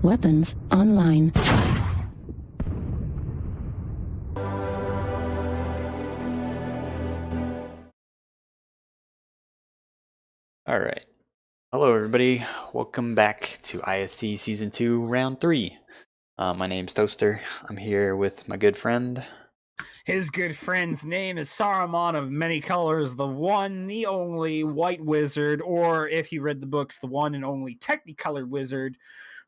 Weapons online. All right. Hello, everybody. Welcome back to ISC Season 2, Round 3. My name's Toaster. I'm here with my good friend. His good friend's name is Saruman of Many Colors, the one, the only White Wizard, or if you read the books, the one and only Technicolored Wizard,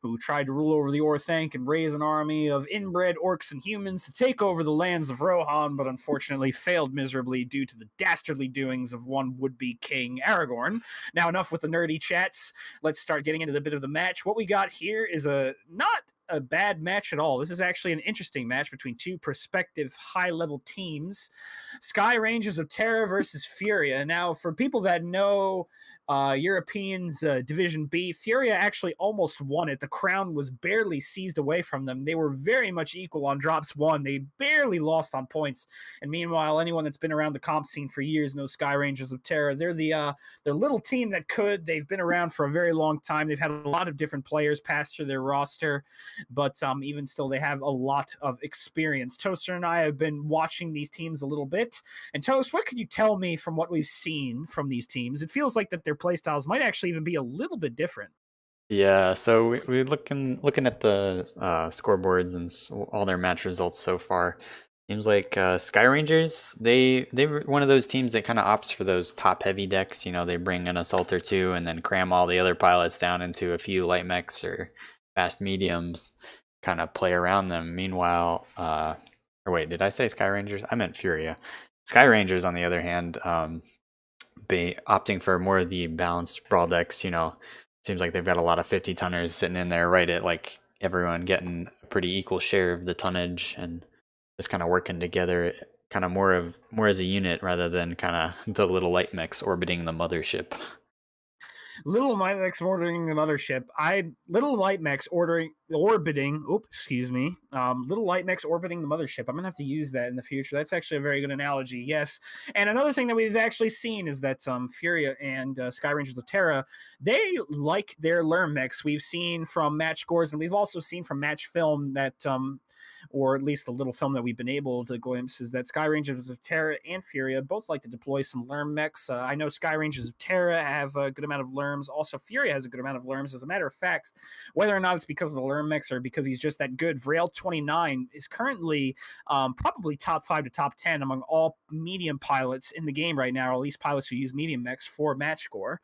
who tried to rule over the Orthanc and raise an army of inbred orcs and humans to take over the lands of Rohan, but unfortunately failed miserably due to the dastardly doings of one would-be king, Aragorn. Now, enough with the nerdy chats. Let's start getting into the bit of the match. What we got here is not a bad match at all. This is actually an interesting match between two prospective high-level teams. Sky Rangers of Terra versus Furia. Now, for people that know Europeans Division B, Furia actually almost won it. The crown was barely seized away from them. They were very much equal on drops one. They barely lost on points. And meanwhile, anyone that's been around the comp scene for years knows Sky Rangers of Terra. They're the little team that could. They've been around for a very long time. They've had a lot of different players pass through their roster, but even still, they have a lot of experience. Toaster and I have been watching these teams a little bit. And Toast, what could you tell me from what we've seen from these teams? It feels like that their playstyles might actually even be a little bit different. Yeah, so we're looking at the scoreboards and all their match results so far. Seems like Sky Rangers, they're one of those teams that kind of opts for those top-heavy decks. You know, they bring an assault or two and then cram all the other pilots down into a few light mechs or fast mediums, kind of play around them. Meanwhile, or wait, did I say Sky Rangers? I meant Furia. Sky Rangers, on the other hand, be opting for more of the balanced brawl decks. You know, seems like they've got a lot of 50 tonners sitting in there, right at like everyone getting a pretty equal share of the tonnage and just kind of working together, kind of more as a unit rather than kind of the little light mechs orbiting the mothership. Little light mechs ordering the mothership. Little light mechs orbiting. Little light mechs orbiting the mothership. I'm gonna have to use that in the future. That's actually a very good analogy. Yes. And another thing that we've actually seen is that Furia and Sky Rangers of Terra, they like their Lerm mechs. We've seen from match scores, and we've also seen from match film that or at least the little film that we've been able to glimpse, is that Sky Rangers of Terra and Furia both like to deploy some Lerm mechs. I know Sky Rangers of Terra have a good amount of Lerms. Also, Furia has a good amount of Lerms. As a matter of fact, whether or not it's because of the Lerm mechs or because he's just that good, Vrail29 is currently probably top 5 to top 10 among all medium pilots in the game right now, or at least pilots who use medium mechs for match score.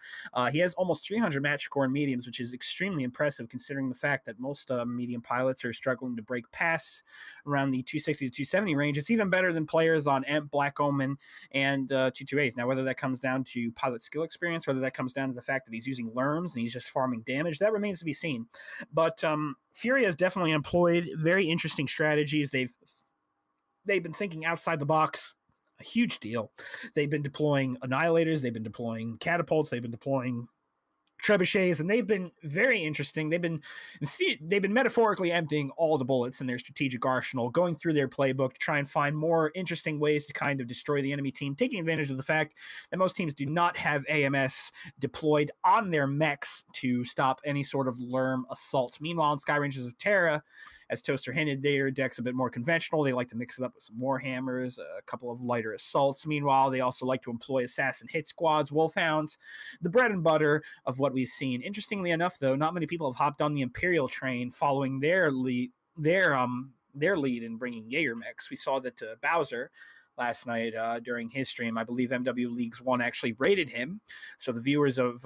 He has almost 300 match score in mediums, which is extremely impressive considering the fact that most medium pilots are struggling to break past around the 260 to 270 range. It's even better than players on Emp, Black Omen, and 228. Now, whether that comes down to pilot skill experience, whether that comes down to the fact that he's using Lerms and he's just farming damage, that remains to be seen. But Fury has definitely employed very interesting strategies. They've been thinking outside the box a huge deal. They've been deploying annihilators, they've been deploying catapults, they've been deploying trebuchets, and they've been very interesting. They've been metaphorically emptying all the bullets in their strategic arsenal, going through their playbook to try and find more interesting ways to kind of destroy the enemy team, taking advantage of the fact that most teams do not have AMS deployed on their mechs to stop any sort of Lerm assault. Meanwhile, in Sky Rangers of Terra, as Toaster hinted, their deck's a bit more conventional. They like to mix it up with some Warhammers, a couple of lighter assaults. Meanwhile, they also like to employ assassin hit squads, wolfhounds, the bread and butter of what we've seen. Interestingly enough, though, not many people have hopped on the Imperial train following their lead in bringing Jaeger mechs. We saw that Bowser last night during his stream, I believe MW Leagues 1 actually rated him. So the viewers of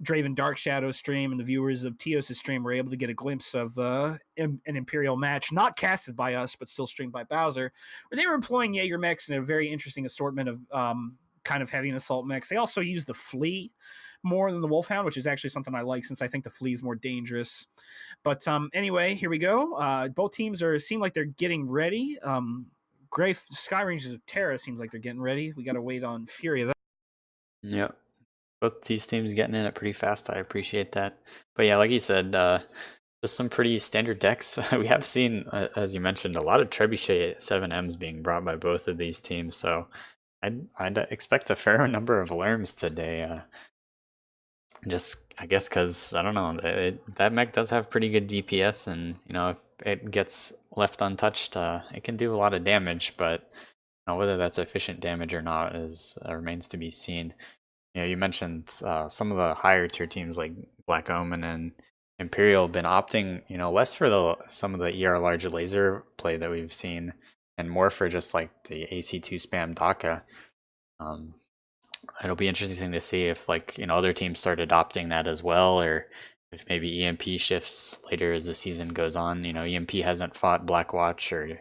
Draven Dark Shadow stream and the viewers of Teos' stream were able to get a glimpse of an Imperial match, not casted by us, but still streamed by Bowser, where they were employing Jaeger mechs in a very interesting assortment of kind of heavy and assault mechs. They also use the Flea more than the Wolfhound, which is actually something I like since I think the Flea is more dangerous. But anyway, here we go. Both teams seem like they're getting ready. Sky Rangers of Terra seems like they're getting ready. We got to wait on Furia. Yep. Both these teams getting in it pretty fast. I appreciate that. But yeah, like you said, just some pretty standard decks. We have seen, as you mentioned, a lot of Trebuchet 7Ms being brought by both of these teams. So I'd expect a fair number of Lerms today. Just, I guess, because I don't know, that mech does have pretty good DPS, and if it gets left untouched, it can do a lot of damage. But whether that's efficient damage or not is remains to be seen. You mentioned some of the higher tier teams like Black Omen and Imperial have been opting, less for the some of the ER large laser play that we've seen, and more for just like the AC2 spam Daka. Um, It'll be interesting to see if other teams start adopting that as well, or if maybe EMP shifts later as the season goes on. EMP hasn't fought Blackwatch or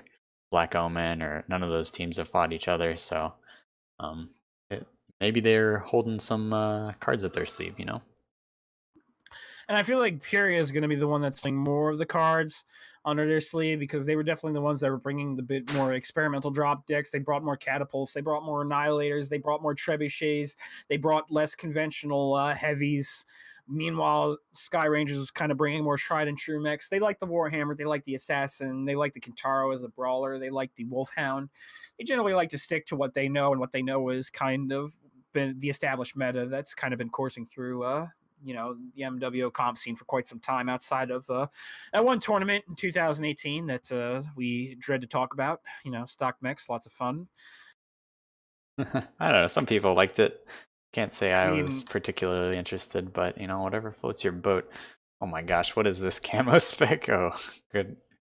Black Omen, or none of those teams have fought each other, so um, maybe they're holding some cards up their sleeve. And I feel like Furia is going to be the one that's playing more of the cards under their sleeve, because they were definitely the ones that were bringing the bit more experimental drop decks. They brought more catapults, they brought more annihilators, they brought more trebuchets, they brought less conventional heavies. Meanwhile, Sky Rangers was kind of bringing more tried and true mechs. They like the Warhammer, they like the Assassin, they like the Kintaro as a brawler, they like the Wolfhound. They generally like to stick to what they know, and what they know is kind of been the established meta that's kind of been coursing through the MWO comp scene for quite some time, outside of that one tournament in 2018 that we dread to talk about. Stock mechs, lots of fun. I don't know. Some people liked it. Can't say I I was mean, particularly interested, but whatever floats your boat. Oh my gosh, what is this camo spec? Oh,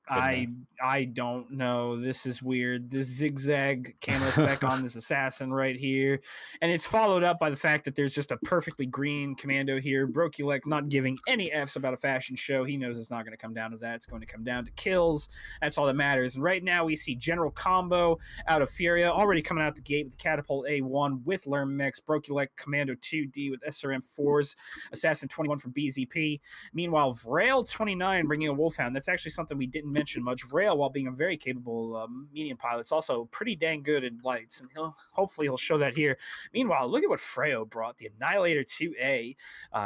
I goodness. I don't know. This is weird. This zigzag camo spec on this assassin right here, and it's followed up by the fact that there's just a perfectly green commando here. Brokulek not giving any f's about a fashion show. He knows it's not going to come down to that. It's going to come down to kills. That's all that matters. And right now we see General Combo out of Furia already coming out the gate with the Catapult A1 with Lerm Mix, Brokulek Commando 2D with SRM 4s, Assassin 21 from BZP. Meanwhile, Vrail 29 bringing a Wolfhound. That's actually something we didn't mention much. Vrail, while being a very capable medium pilot, is also pretty dang good in lights, and hopefully he'll show that here. Meanwhile, look at what Freo brought: the Annihilator 2A,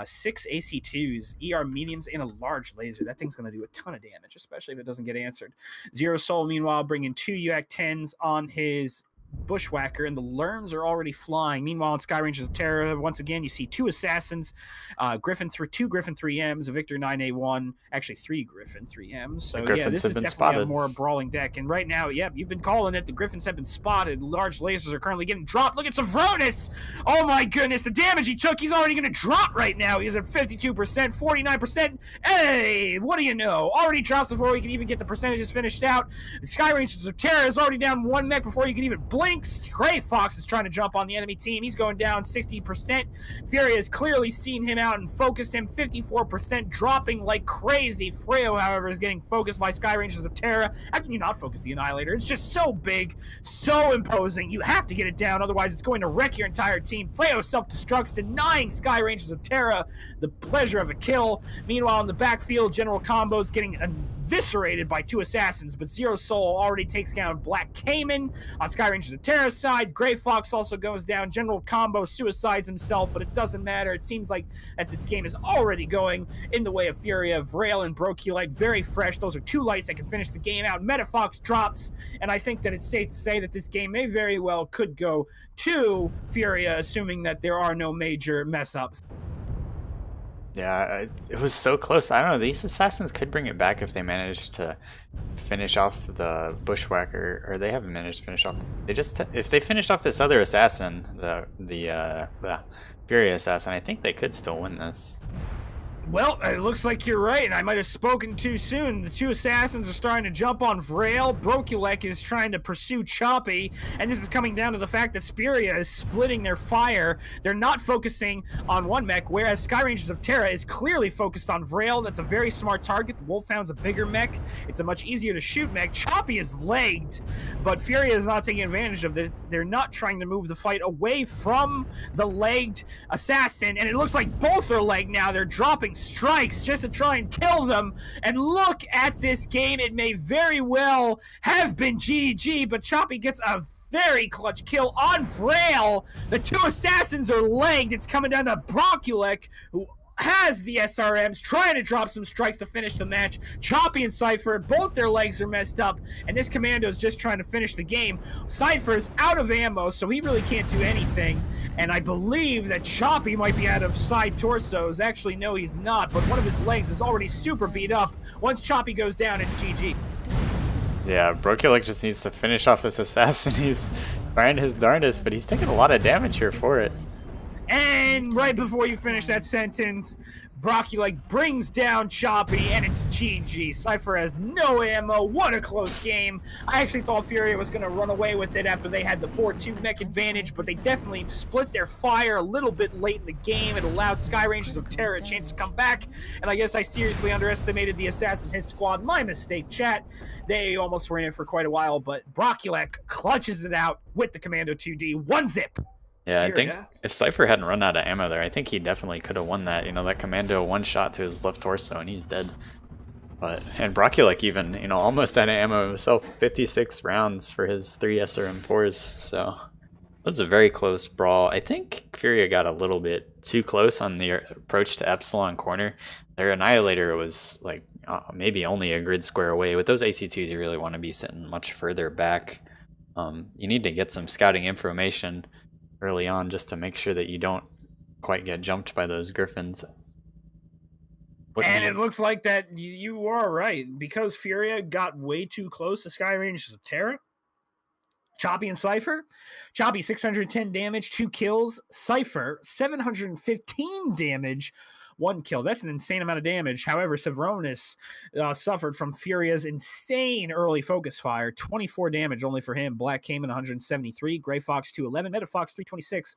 6 AC2s, ER mediums, and a large laser. That thing's going to do a ton of damage, especially if it doesn't get answered. Zero Soul, meanwhile, bringing 2 UAC 10s on his Bushwhacker, and the Lerms are already flying. Meanwhile, in Sky Rangers of Terra, once again, you see 2 Assassins, Griffin through 2 Griffin 3Ms, a Victor 9A1, actually 3 Griffin 3Ms. The So yeah, Griffins this have is been definitely a spotted. more brawling deck. And right now, yep, you've been calling it. The Griffins have been spotted. Large lasers are currently getting dropped. Look at Savronis. Oh my goodness, the damage he took, he's already going to drop right now. He's at 52%, 49%. Hey, what do you know? Already drops before we can even get the percentages finished out. The Sky Rangers of Terra is already down 1 mech before you can even blink. Gray Fox is trying to jump on the enemy team. He's going down 60%. Furia has clearly seen him out and focused him. 54%, dropping like crazy. Freo, however, is getting focused by Sky Rangers of Terra. How can you not focus the Annihilator? It's just so big, so imposing. You have to get it down, otherwise it's going to wreck your entire team. Freo self-destructs, denying Sky Rangers of Terra the pleasure of a kill. Meanwhile, in the backfield, General Combo is getting eviscerated by 2 Assassins, but Zero Soul already takes down Black Cayman on Sky Rangers of Terra's side. Gray Fox also goes down. General Combo suicides himself, but it doesn't matter. It seems like that this game is already going in the way of Furia. Vrail and Brokulite very fresh. Those are 2 lights that can finish the game out. Metafox drops, and I think that it's safe to say that this game may very well could go to Furia, assuming that there are no major mess ups. Yeah, it was so close. I don't know. These assassins could bring it back if they managed to finish off the Bushwhacker, or they haven't managed to finish off. If they finish off this other assassin, the Furia assassin, I think they could still win this. Well, it looks like you're right, and I might have spoken too soon. The 2 Assassins are starting to jump on Vrail. Brokulek is trying to pursue Choppy, and this is coming down to the fact that Furia is splitting their fire. They're not focusing on one mech, whereas Sky Rangers of Terra is clearly focused on Vrail. That's a very smart target. The Wolfhound's a bigger mech. It's a much easier to shoot mech. Choppy is legged, but Furia is not taking advantage of this. They're not trying to move the fight away from the legged assassin, and it looks like both are legged now. They're dropping strikes just to try and kill them. And look at this game. It may very well have been GG, but Choppy gets a very clutch kill on Vrail. The 2 Assassins are legged. It's coming down to Brokulek, who has the SRMs, trying to drop some strikes to finish the match. Choppy and Cypher, both their legs are messed up, and this Commando is just trying to finish the game. Cypher's out of ammo, so he really can't do anything, and I believe that Choppy might be out of side torsos. Actually, no, he's not, but one of his legs is already super beat up. Once Choppy goes down, it's GG. Yeah, Brokulek just needs to finish off this assassin. He's trying his darndest, but he's taking a lot of damage here for it. And right before you finish that sentence, Brocky brings down Choppy, and it's GG. Cypher has no ammo. What a close game. I actually thought Furia was going to run away with it after they had the 4-2 mech advantage, but they definitely split their fire a little bit late in the game. It allowed Sky Rangers of Terra a chance to come back, and I guess I seriously underestimated the Assassin Hit Squad. My mistake, chat. They almost were in it for quite a while, but Brokulek clutches it out with the Commando 2D. 1-zip. Yeah, I think if Cypher hadn't run out of ammo there, I think he definitely could have won that. You know, that Commando one shot to his left torso and he's dead. And Brokulek even, you know, almost out of ammo himself, 56 rounds for his 3 SRM4s. So it was a very close brawl. I think Furia got a little bit too close on the approach to Epsilon corner. Their Annihilator was like maybe only a grid square away. With those AC2s, you really want to be sitting much further back. You need to get some scouting information early on just to make sure that you don't quite get jumped by those Griffins. And it looks like that you are right, because Furia got way too close to Sky Rangers of Terra. Choppy and Cypher. Choppy 610 damage, 2 kills. Cypher 715 damage, 1 kill. That's an insane amount of damage. However, Sevronis suffered from Furia's insane early focus fire. 24 damage only for him. Black came in 173. Gray Fox 211. Metafox 326.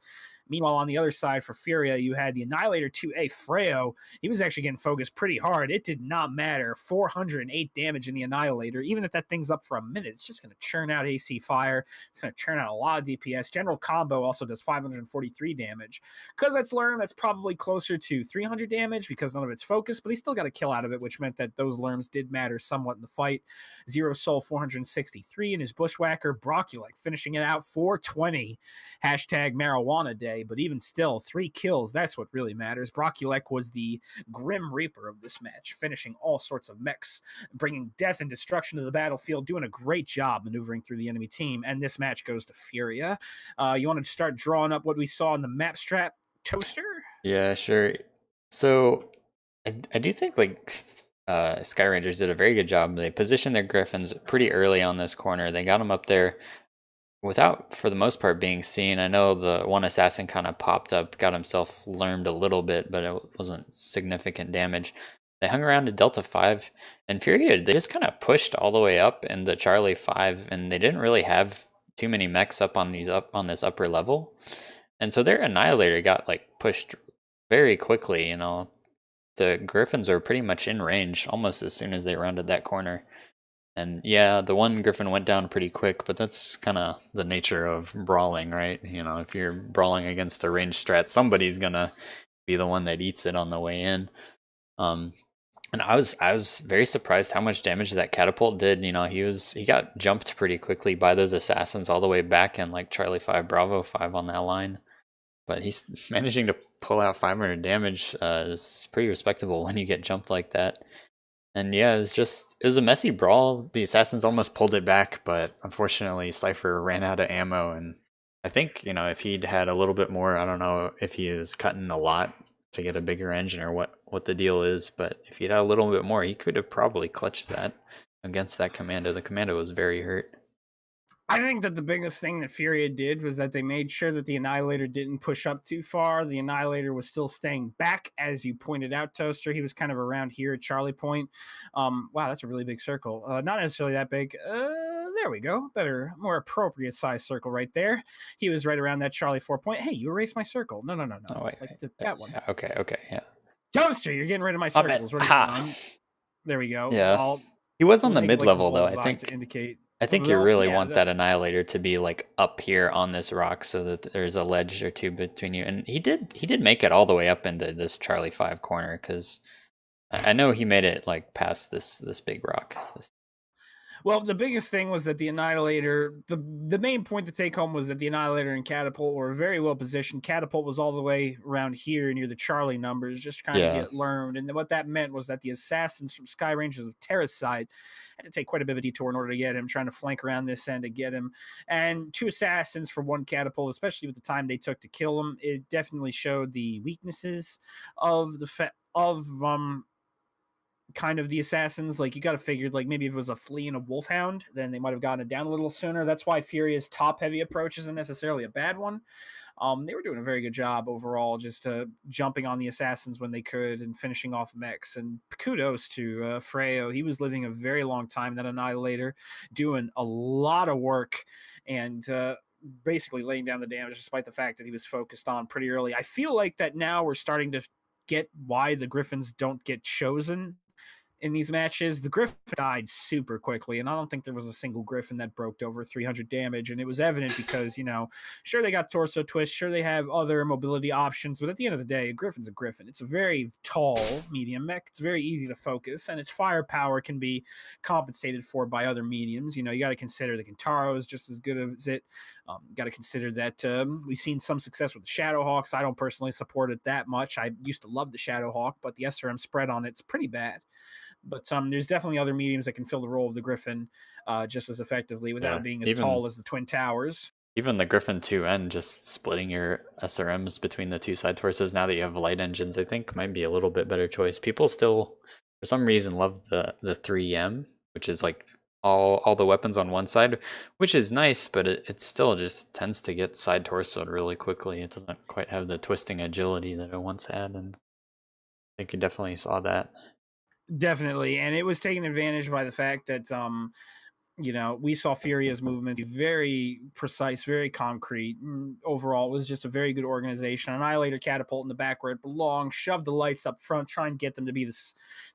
Meanwhile, on the other side for Furia, you had the Annihilator 2A Freo. He was actually getting focused pretty hard. It did not matter. 408 damage in the Annihilator. Even if that thing's up for a minute, it's just going to churn out AC fire. It's going to churn out a lot of DPS. General Combo also does 543 damage. Because that's learned, that's probably closer to 300 damage because none of it's focused, but he still got a kill out of it, which meant that those lerms did matter somewhat in the fight. Zero Soul 463 in his Bushwhacker. Brokulek finishing it out 420. Hashtag marijuana day. But even still, 3 kills, that's what really matters. Brokulek was the Grim Reaper of this match, finishing all sorts of mechs, bringing death and destruction to the battlefield, doing a great job maneuvering through the enemy team, and this match goes to Furia. You want to start drawing up what we saw in the map strat, Toaster? Yeah, sure. So, I do think, Sky Rangers did a very good job. They positioned their Griffins pretty early on this corner. They got them up there without, for the most part, being seen. I know the one assassin kind of popped up, got himself lermed a little bit, but it wasn't significant damage. They hung around to Delta 5, and Furia, they just kind of pushed all the way up in the Charlie 5, and they didn't really have too many mechs up on this upper level. And so their Annihilator got pushed very quickly, you know. The Griffins are pretty much in range almost as soon as they rounded that corner. And yeah, the one Griffin went down pretty quick, but that's kind of the nature of brawling, right? You know, if you're brawling against a range strat, somebody's gonna be the one that eats it on the way in. And I was very surprised how much damage that catapult did. You know, he got jumped pretty quickly by those assassins all the way back in Charlie 5, Bravo 5 on that line. But he's managing to pull out 500 damage is pretty respectable when you get jumped like that. And yeah, it was a messy brawl. The assassins almost pulled it back, but unfortunately Cypher ran out of ammo. And I think, you know, if he'd had a little bit more, I don't know if he was cutting a lot to get a bigger engine or what the deal is, but if he'd had a little bit more, he could have probably clutched that against that Commando. The Commando was very hurt. I think that the biggest thing that Furia did was that they made sure that the Annihilator didn't push up too far. The Annihilator was still staying back, as you pointed out, Toaster. He was kind of around here at Charlie Point. Wow, that's a really big circle. Not necessarily that big. There we go. Better, more appropriate size circle right there. He was right around that Charlie 4 point. Hey, you erased my circle. No. Oh, wait, that one. Yeah, okay, yeah. Toaster, you're getting rid of my circles. There we go. Yeah. He was on the mid-level, though, I think. To indicate. I think you really want that Annihilator to be up here on this rock so that there's a ledge or two between you. And he did make it all the way up into this Charlie 5 corner, because I know he made it past this big rock. Well, the biggest thing was that the Annihilator, the main point to take home was that the Annihilator and Catapult were very well positioned. Catapult was all the way around here near the Charlie numbers, just trying to Yeah. get learned. And what that meant was that the assassins from Sky Rangers of Terra's side had to take quite a bit of a detour in order to get him, trying to flank around this end to get him. And two assassins for one Catapult, especially with the time they took to kill him, it definitely showed the weaknesses of kind of the assassins. Like, you got to figure, like, maybe if it was a flea and a wolfhound, then they might have gotten it down a little sooner. That's why Furia's top heavy approach isn't necessarily a bad one. They were doing a very good job overall, just jumping on the assassins when they could and finishing off mechs. And kudos to Freyo. He was living a very long time, that Annihilator, doing a lot of work and basically laying down the damage, despite the fact that he was focused on pretty early. I feel like that now we're starting to get why the Griffins don't get chosen in these matches. The Griffin died super quickly, and I don't think there was a single Griffin that broke over 300 damage. And it was evident because, sure, they got torso twist, sure, they have other mobility options, but at the end of the day, a Griffin's a Griffin. It's a very tall medium mech. It's very easy to focus, and its firepower can be compensated for by other mediums. You got to consider the Kintaro is just as good as it. Got to consider that we've seen some success with the Shadowhawks. I don't personally support it that much. I used to love the Shadowhawk, but the SRM spread on it's pretty bad. But there's definitely other mediums that can fill the role of the Griffin just as effectively without Yeah. being as tall as the Twin Towers. Even the Griffin 2N, just splitting your SRMs between the two side torsos now that you have light engines, I think might be a little bit better choice. People still, for some reason, love the 3M, which is like all the weapons on one side, which is nice, but it still just tends to get side torsoed really quickly. It doesn't quite have the twisting agility that it once had, and I think you definitely saw that. Definitely. And it was taken advantage by the fact that we saw Furia's movements be very precise, very concrete. Overall, it was just a very good organization. Annihilator Catapult in the back where it belonged, shoved the lights up front, try and get them to be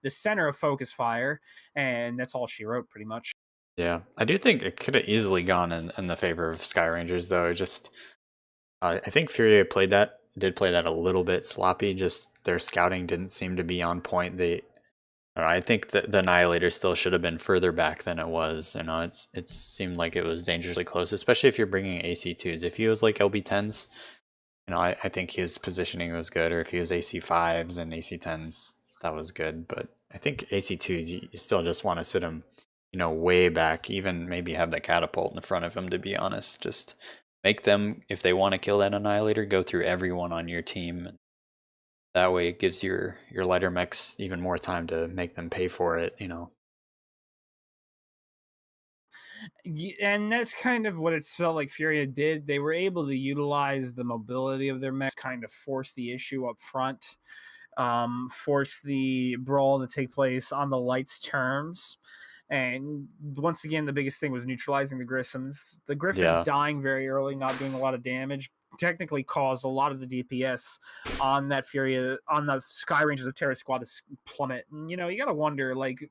the center of focus fire, and that's all she wrote, pretty much. Yeah, I do think it could have easily gone in the favor of Sky Rangers, though. It just, I think Furia did play that a little bit sloppy. Just their scouting didn't seem to be on point. I think that the Annihilator still should have been further back than it was. It seemed like it was dangerously close, especially if you're bringing AC2s. If he was like LB10s, I think his positioning was good, or if he was AC5s and AC10s, that was good. But I think AC2s, you still just want to sit him, way back, even maybe have the catapult in front of him, to be honest. Just make them, if they want to kill that Annihilator, go through everyone on your team. That way it gives your lighter mechs even more time to make them pay for it, And that's kind of what it felt like Furia did. They were able to utilize the mobility of their mechs, kind of force the issue up front, force the brawl to take place on the lights terms. And once again, the biggest thing was neutralizing the Griffins. The Griffins Yeah. dying very early, not doing a lot of damage, technically caused a lot of the DPS on that Furia, on the Sky Rangers of Terra squad to plummet. And, you got to wonder, like,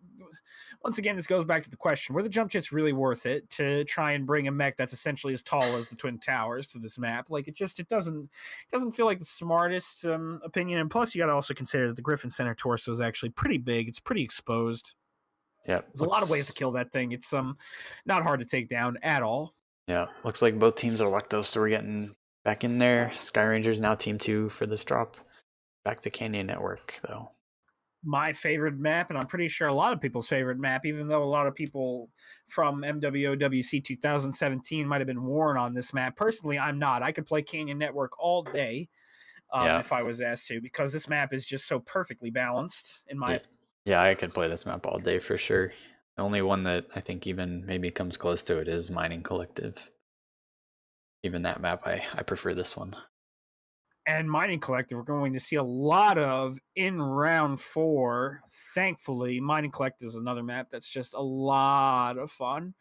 once again, this goes back to the question, were the jump jets really worth it to try and bring a mech that's essentially as tall as the Twin Towers to this map? Like, it doesn't feel like the smartest opinion. And plus, you got to also consider that the Griffin center torso is actually pretty big. It's pretty exposed. Yeah. There's a lot of ways to kill that thing. It's not hard to take down at all. Yeah. Looks like both teams are lucked though, so we're getting back in there. Sky Rangers now team 2 for this drop. Back to Canyon Network though. My favorite map, and I'm pretty sure a lot of people's favorite map, even though a lot of people from MWOWC 2017 might have been worn on this map. Personally, I'm not. I could play Canyon Network all day if I was asked to, because this map is just so perfectly balanced in my Yeah, I could play this map all day for sure. The only one that I think even maybe comes close to it is Mining Collective. Even that map, I prefer this one. And Mining Collective, we're going to see a lot of in round 4. Thankfully, Mining Collective is another map that's just a lot of fun.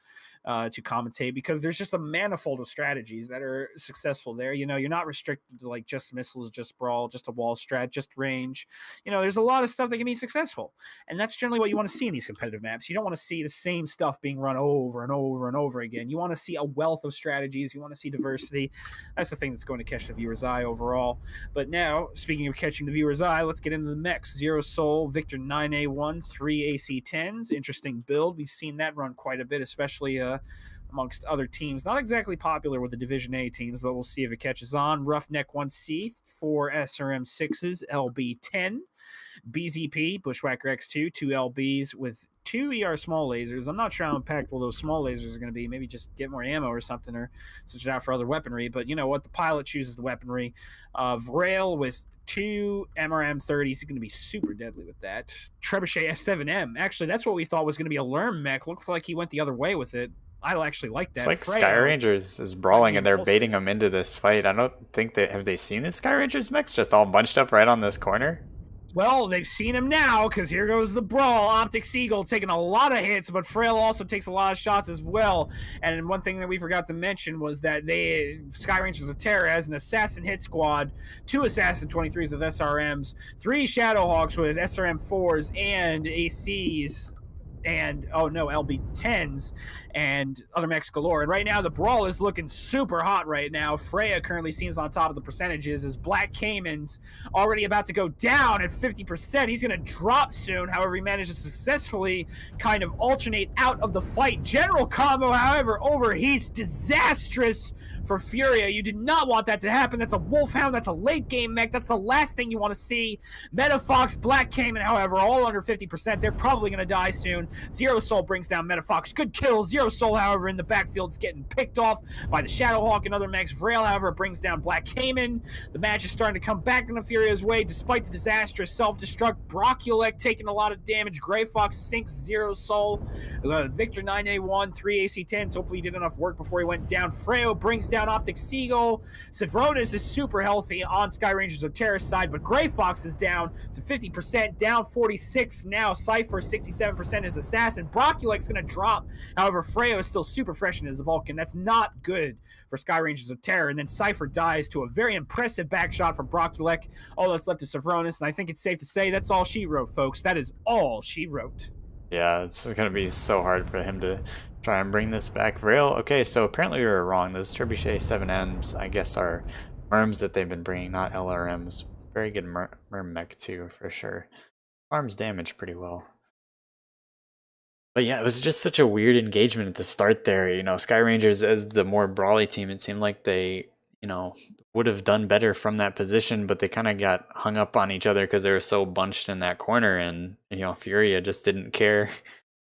to commentate, because there's just a manifold of strategies that are successful there. You're not restricted to like just missiles, just brawl, just a wall strat, just range. There's a lot of stuff that can be successful, and that's generally what you want to see in these competitive maps. You don't want to see the same stuff being run over and over and over again. You want to see a wealth of strategies. You want to see diversity. That's the thing that's going to catch the viewer's eye overall. But now, speaking of catching the viewer's eye, let's get into the mechs. Zero Soul, Victor 9A1, 3 AC10s. Interesting build. We've seen that run quite a bit, especially amongst other teams. Not exactly popular with the Division A teams, but we'll see if it catches on. Roughneck 1C, 4 SRM6s, LB10. BZP, Bushwhacker X2, 2 LBs with 2 ER small lasers. I'm not sure how impactful those small lasers are going to be. Maybe just get more ammo or something, or switch it out for other weaponry. But you know what? The pilot chooses the weaponry. Vrail with 2 MRM30s. He's going to be super deadly with that. Trebuchet S7M. Actually, that's what we thought was going to be a Lerm mech. Looks like he went the other way with it. I actually like that. It's like Sky Rangers is brawling and they're baiting them into this fight. I don't think have they seen the Sky Rangers mechs just all bunched up right on this corner? Well, they've seen him now, because here goes the brawl. Optic Seagull taking a lot of hits, but Frail also takes a lot of shots as well. And one thing that we forgot to mention was that Sky Rangers of Terra has an assassin hit squad, 2 assassin 23s with SRMs, 3 Shadowhawks with SRM 4s and ACs, and LB10s and other mechs galore. And right now the brawl is looking super hot right now. Freya currently seems on top of the percentages, as Black Cayman's already about to go down at 50%. He's going to drop soon. However, he managed to successfully kind of alternate out of the fight. General combo, however, overheats. Disastrous for Furia. You did not want that to happen. That's a Wolfhound. That's a late game mech. That's the last thing you want to see. Metafox, Black Cayman, however, all under 50%. They're probably going to die soon. Zero Soul brings down Metafox. Good kill. Zero Soul, however, in the backfield is getting picked off by the Shadowhawk and other mechs. Vrail, however, brings down Black Cayman. The match is starting to come back in Furia's way despite the disastrous self-destruct. Brocculek taking a lot of damage. Grey Fox sinks Zero Soul. Victor 9A1, 3 AC10s. Hopefully he did enough work before he went down. Freo brings down Optic Seagull. Savronis is super healthy on Sky Rangers of Terra's side, but Grey Fox is down to 50%, down 46 now. Cypher 67% is Assassin. Brocculek's going to drop. However, Freo is still super fresh in his Vulcan. That's not good for Sky Rangers of Terror. And then Cypher dies to a very impressive back shot from Brocculek. All that's left is Savronis, and I think it's safe to say that's all she wrote, folks. That is all she wrote. Yeah, it's going to be so hard for him to try and bring this back. Vrail, okay, so apparently we were wrong. Those Trebuchet 7Ms, I guess, are Merms that they've been bringing, not LRMs. Very good Merm mech, too, for sure. Arms damage pretty well. But yeah, it was just such a weird engagement at the start there. You know, Sky Rangers as the more brawly team, it seemed like they, would have done better from that position, but they kind of got hung up on each other because they were so bunched in that corner, and, Furia just didn't care.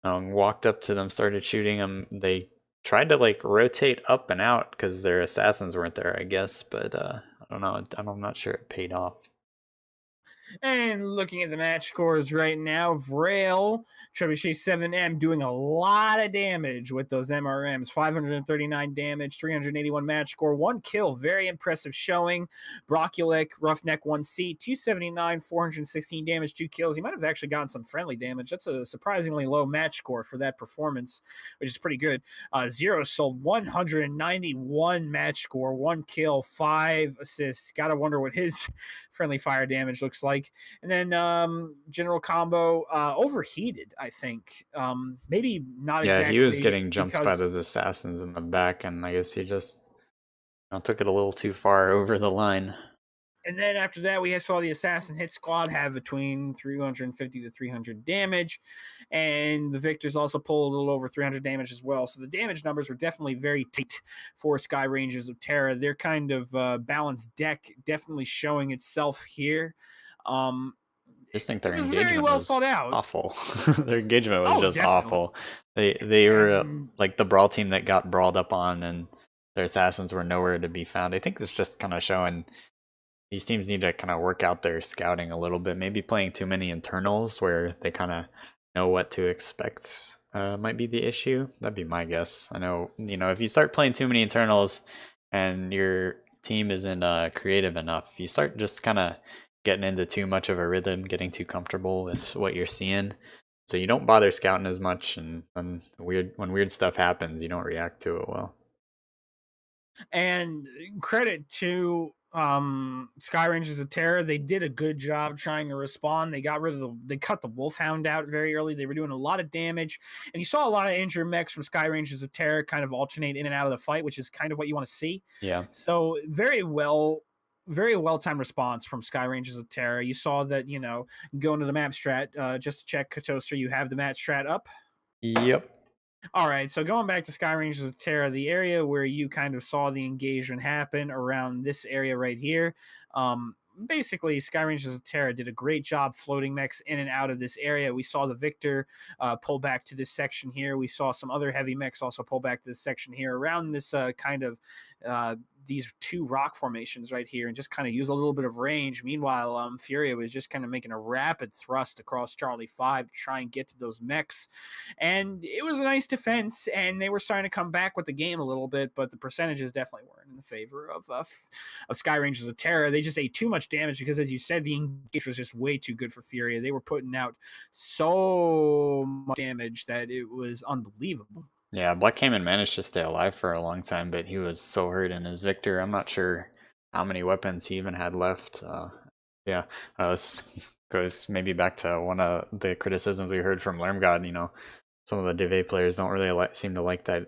Walked up to them, started shooting them. They tried to, rotate up and out because their assassins weren't there, I guess, but I don't know. I'm not sure it paid off. And looking at the match scores right now, Vrail, Trebuchet 7M doing a lot of damage with those MRMs. 539 damage, 381 match score, 1 kill. Very impressive showing. Brocculek, Roughneck 1C, 279, 416 damage, 2 kills. He might have actually gotten some friendly damage. That's a surprisingly low match score for that performance, which is pretty good. Zero Soul, 191 match score, 1 kill, 5 assists. Gotta wonder what his friendly fire damage looks like. And then General Combo overheated, I think. Maybe not exactly. Yeah, he was getting jumped by those assassins in the back, and I guess he just took it a little too far over the line. And then after that, we saw the Assassin Hit Squad have between 350 to 300 damage. And the Victors also pulled a little over 300 damage as well. So the damage numbers were definitely very tight for Sky Rangers of Terra. Their kind of balanced deck definitely showing itself here. I just think their engagement was awful. Their engagement was just definitely awful. They were like the brawl team that got brawled up on, and their assassins were nowhere to be found. I think it's just kind of showing these teams need to kind of work out their scouting a little bit. Maybe playing too many internals where they kind of know what to expect might be the issue. That'd be my guess. I know, if you start playing too many internals and your team isn't creative enough, if you start just kind of getting into too much of a rhythm, getting too comfortable with what you're seeing, So you don't bother scouting as much, and when weird stuff happens, you don't react to it well. And credit to Sky Rangers of Terra, they did a good job trying to respond. They cut the Wolfhound out very early. They were doing a lot of damage, and you saw a lot of injured mechs from Sky Rangers of Terra kind of alternate in and out of the fight, which is kind of what you want to see. Yeah. So very well timed response from Sky Rangers of Terra. You saw that, go into the map strat, just to check Toaster, you have the map strat up. Yep. All right, so going back to Sky Rangers of Terra, the area where you kind of saw the engagement happen around this area right here. Basically, Sky Rangers of Terra did a great job floating mechs in and out of this area. We saw the Victor pull back to this section here. We saw some other heavy mechs also pull back to this section here around this kind of these two rock formations right here, and just kind of use a little bit of range. Meanwhile, Furia was just kind of making a rapid thrust across Charlie 5 to try and get to those mechs. And it was a nice defense, and they were starting to come back with the game a little bit, but the percentages definitely weren't in the favor of Sky Rangers of Terra. They just ate too much damage because, as you said, the engage was just way too good for Furia. They were putting out so much damage that it was unbelievable. Yeah, Black Cayman managed to stay alive for a long time, but he was so hurt in his Victor. I'm not sure how many weapons he even had left. Yeah, this goes maybe back to one of the criticisms we heard from Lermgod. Some of the Dive players don't really seem to like that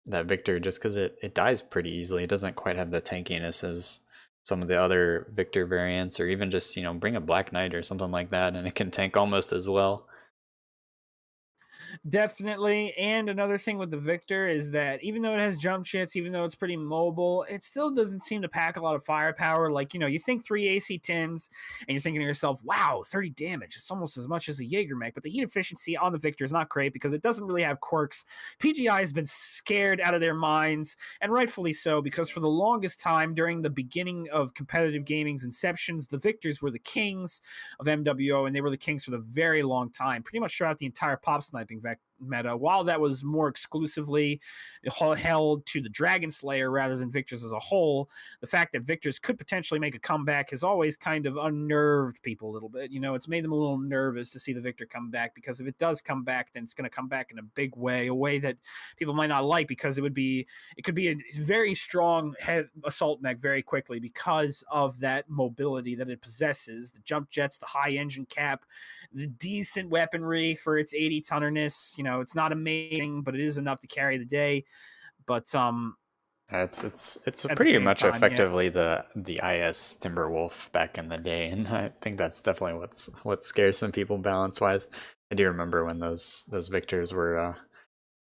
Victor just because it dies pretty easily. It doesn't quite have the tankiness as some of the other Victor variants, or even just bring a Black Knight or something like that, and it can tank almost as well. Definitely. And another thing with the Victor is that even though it has jump jets, even though it's pretty mobile, it still doesn't seem to pack a lot of firepower. Like, you think 3 AC-10s and you're thinking to yourself, wow, 30 damage. It's almost as much as a Jaeger mech. But the heat efficiency on the Victor is not great because it doesn't really have quirks. PGI has been scared out of their minds, and rightfully so, because for the longest time during the beginning of competitive gaming's inceptions, the Victors were the kings of MWO, and they were the kings for the very long time, pretty much throughout the entire pop sniping meta. While that was more exclusively held to the Dragon Slayer rather than Victors as a whole, the fact that Victors could potentially make a comeback has always kind of unnerved people a little bit. It's made them a little nervous to see the Victor come back, because if it does come back, then it's going to come back in a big way, a way that people might not like, because it could be a very strong assault mech very quickly because of that mobility that it possesses, the jump jets, the high engine cap, the decent weaponry for its 80 tonnerness. It's not amazing, but it is enough to carry the day. But It's at the pretty same much time, yeah. effectively the IS Timberwolf back in the day, and I think that's definitely what scares some people balance wise. I do remember when those Victors were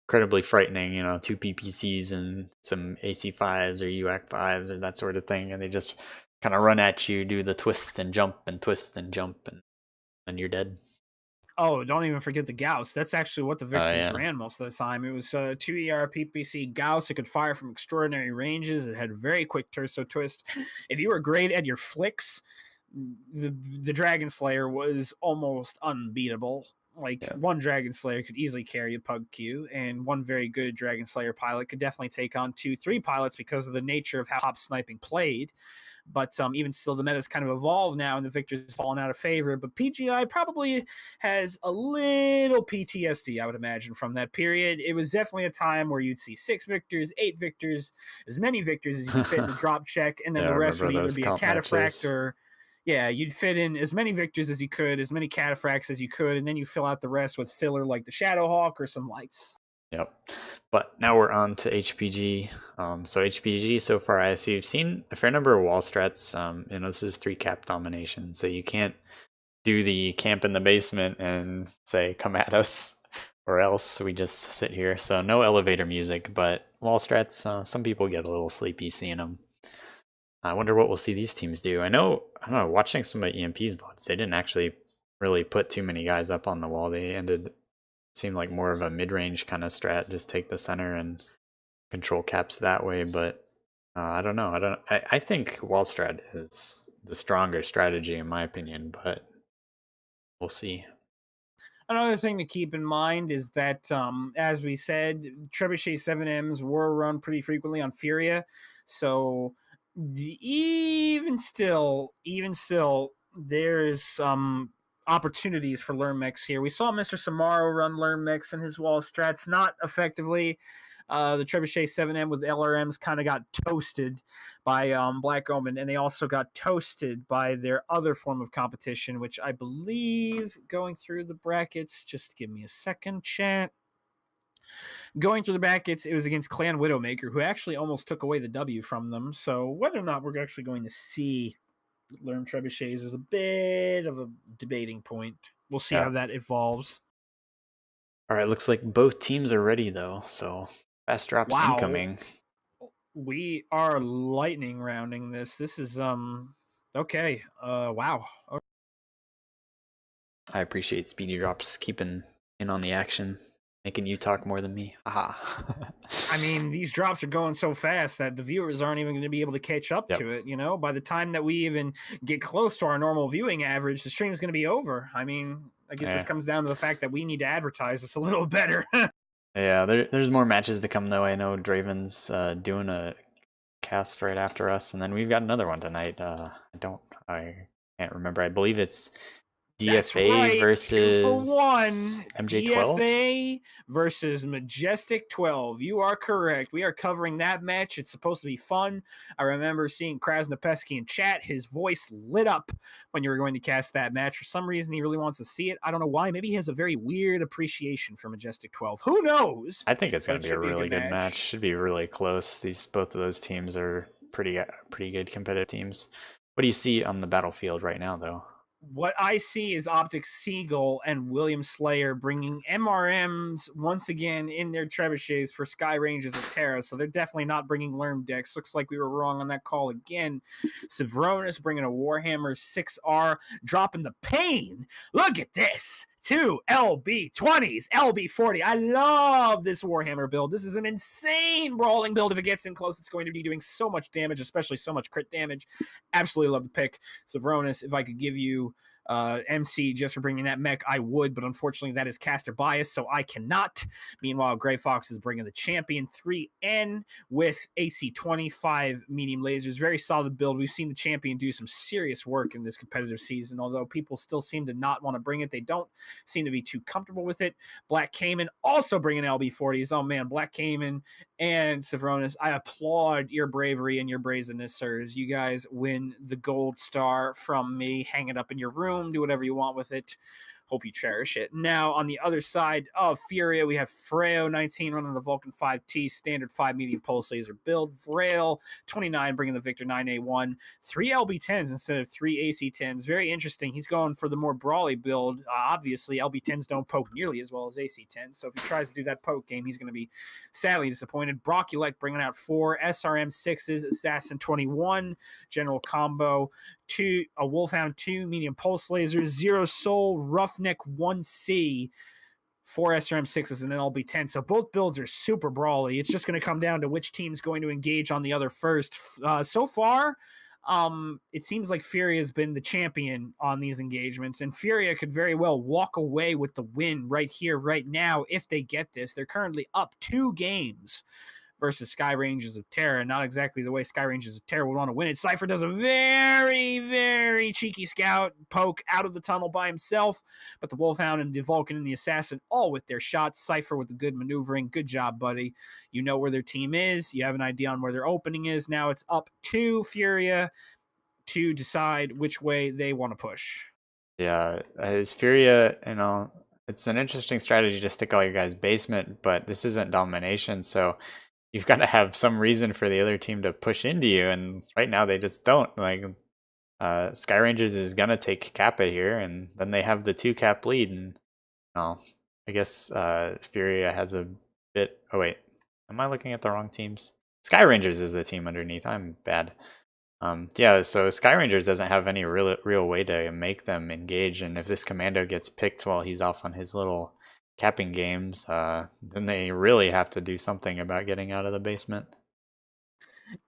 incredibly frightening. 2 PPCs and some AC5s or UAC5s or that sort of thing, and they just kind of run at you, do the twist and jump and twist and jump, and you're dead. Oh, don't even forget the Gauss. That's actually what the Victors Yeah. ran most of the time. It was 2 PPC Gauss. It could fire from extraordinary ranges. It had very quick torso twist. If you were great at your flicks, the Dragon Slayer was almost unbeatable. Like, Yeah. one Dragon Slayer could easily carry a Pug Q, and one very good Dragon Slayer pilot could definitely take on 2-3 pilots because of the nature of how hop sniping played. But even still, the meta's kind of evolved now, and the Victor's fallen out of favor. But PGI probably has a little PTSD, I would imagine, from that period. It was definitely a time where you'd see 6 Victors, 8 Victors, as many Victors as you could fit in the drop check, and then Yeah, I the rest would remember either those be a comp cataphract matches. or, yeah, you'd fit in as many Victors as you could, as many cataphracts as you could, and then you fill out the rest with filler like the Shadowhawk or some lights. Yep. But now we're on to HPG. So HPG so far, I see you've seen a fair number of wall strats. This is 3 cap domination, so you can't do the camp in the basement and say, come at us, or else we just sit here. So no elevator music, but wall strats, some people get a little sleepy seeing them. I wonder what we'll see these teams do. I don't know, watching some of EMP's VODs, they didn't actually really put too many guys up on the wall. Seemed like more of a mid-range kind of strat, just take the center and control caps that way. But I don't know. I think wall strat is the stronger strategy in my opinion, but we'll see. Another thing to keep in mind is that, as we said, Trebuchet 7Ms were run pretty frequently on Furia. So even still, there is some opportunities for Learn Mix here. We saw Mr. Samaro run Learn Mix and his wall strats not effectively. The Trebuchet 7M with LRMs kind of got toasted by Black Omen, and they also got toasted by their other form of competition, which I believe, going through the brackets, just give me a second, chat. Going through the brackets, it was against Clan Widowmaker, who actually almost took away the W from them. So whether or not we're actually going to see Learn Trebuchets is a bit of a debating point. We'll see how that evolves. All right, looks like both teams are ready though, so fast drops incoming. We are lightning rounding this. This is okay. Wow. Okay. I appreciate speedy drops keeping in on the action, making you talk more than me. Aha. I mean, these drops are going so fast that the viewers aren't even going to be able to catch up to it. You know, by the time that we even get close to our normal viewing average, the stream is going to be over. I mean, I guess this comes down to the fact that we need to advertise this a little better. Yeah, there's more matches to come though. I know Draven's doing a cast right after us, and then we've got another one tonight. I can't remember. I believe it's DFA versus 2-for-1. MJ12? DFA versus Majestic 12. You are correct. We are covering that match. It's supposed to be fun. I remember seeing Krasnopesky in chat. His voice lit up when you were going to cast that match. For some reason, he really wants to see it. I don't know why. Maybe he has a very weird appreciation for Majestic 12. Who knows? I think it's going to be a really good match. Should be really close. Both of those teams are pretty good competitive teams. What do you see on the battlefield right now, though? What I see is Optic Seagull and William Slayer bringing MRMs once again in their trebuchets for Sky Rangers of Terra. So they're definitely not bringing Lerm decks. Looks like we were wrong on that call again. Savronis bringing a Warhammer 6R, dropping the pain. Look at this. 2 LB20s, LB40. I love this Warhammer build. This is an insane brawling build. If it gets in close, it's going to be doing so much damage, especially so much crit damage. Absolutely love the pick. Savronis, if I could give you MC just for bringing that mech, I would, but unfortunately that is caster bias, so I cannot. Meanwhile, Gray Fox is bringing the champion 3N with AC 25 medium lasers. Very solid build. We've seen the champion do some serious work in this competitive season, although people still seem to not want to bring it. They don't seem to be too comfortable with it. Black Cayman also bringing LB40s. Oh man, Black Cayman and Savronis, I applaud your bravery and your brazenness, sirs. You guys win the gold star from me. Hang it up in your room. Do whatever you want with it. Hope you cherish it. Now, on the other side of Furia, we have Freo 19 running the Vulcan 5T, standard 5 medium pulse laser build. Vrail 29 bringing the Victor 9A1. 3 LB10s instead of 3 AC10s. Very interesting. He's going for the more brawly build. Obviously, LB10s don't poke nearly as well as AC10s, so if he tries to do that poke game, he's going to be sadly disappointed. Brockulek bringing out 4 SRM6s, Assassin 21, General Combo, a Wolfhound 2 medium pulse laser, Zero Soul, Roughneck 1C, 4 SRM6s, and an LB10. So both builds are super brawly. It's just going to come down to which team's going to engage on the other first. So far, it seems like Furia has been the champion on these engagements, and Furia could very well walk away with the win right here, right now, if they get this. They're currently up 2 games versus Sky Rangers of Terra. Not exactly the way Sky Rangers of Terra would want to win it. Cypher does a very, very cheeky scout poke out of the tunnel by himself, but the Wolfhound and the Vulcan and the Assassin all with their shots. Cypher with the good maneuvering. Good job, buddy. You know where their team is. You have an idea on where their opening is. Now it's up to Furia to decide which way they want to push. Yeah, as Furia, it's an interesting strategy to stick all your guys' basement, but this isn't domination, so you've got to have some reason for the other team to push into you, and right now they just don't. Like, Sky Rangers is gonna take Kappa here, and then they have the 2-cap lead, and I guess Furia has a bit. Oh wait, am I looking at the wrong teams? Sky Rangers is the team underneath. I'm bad. Yeah, so Sky Rangers doesn't have any real way to make them engage, and if this commando gets picked while he's off on his little capping games, then they really have to do something about getting out of the basement.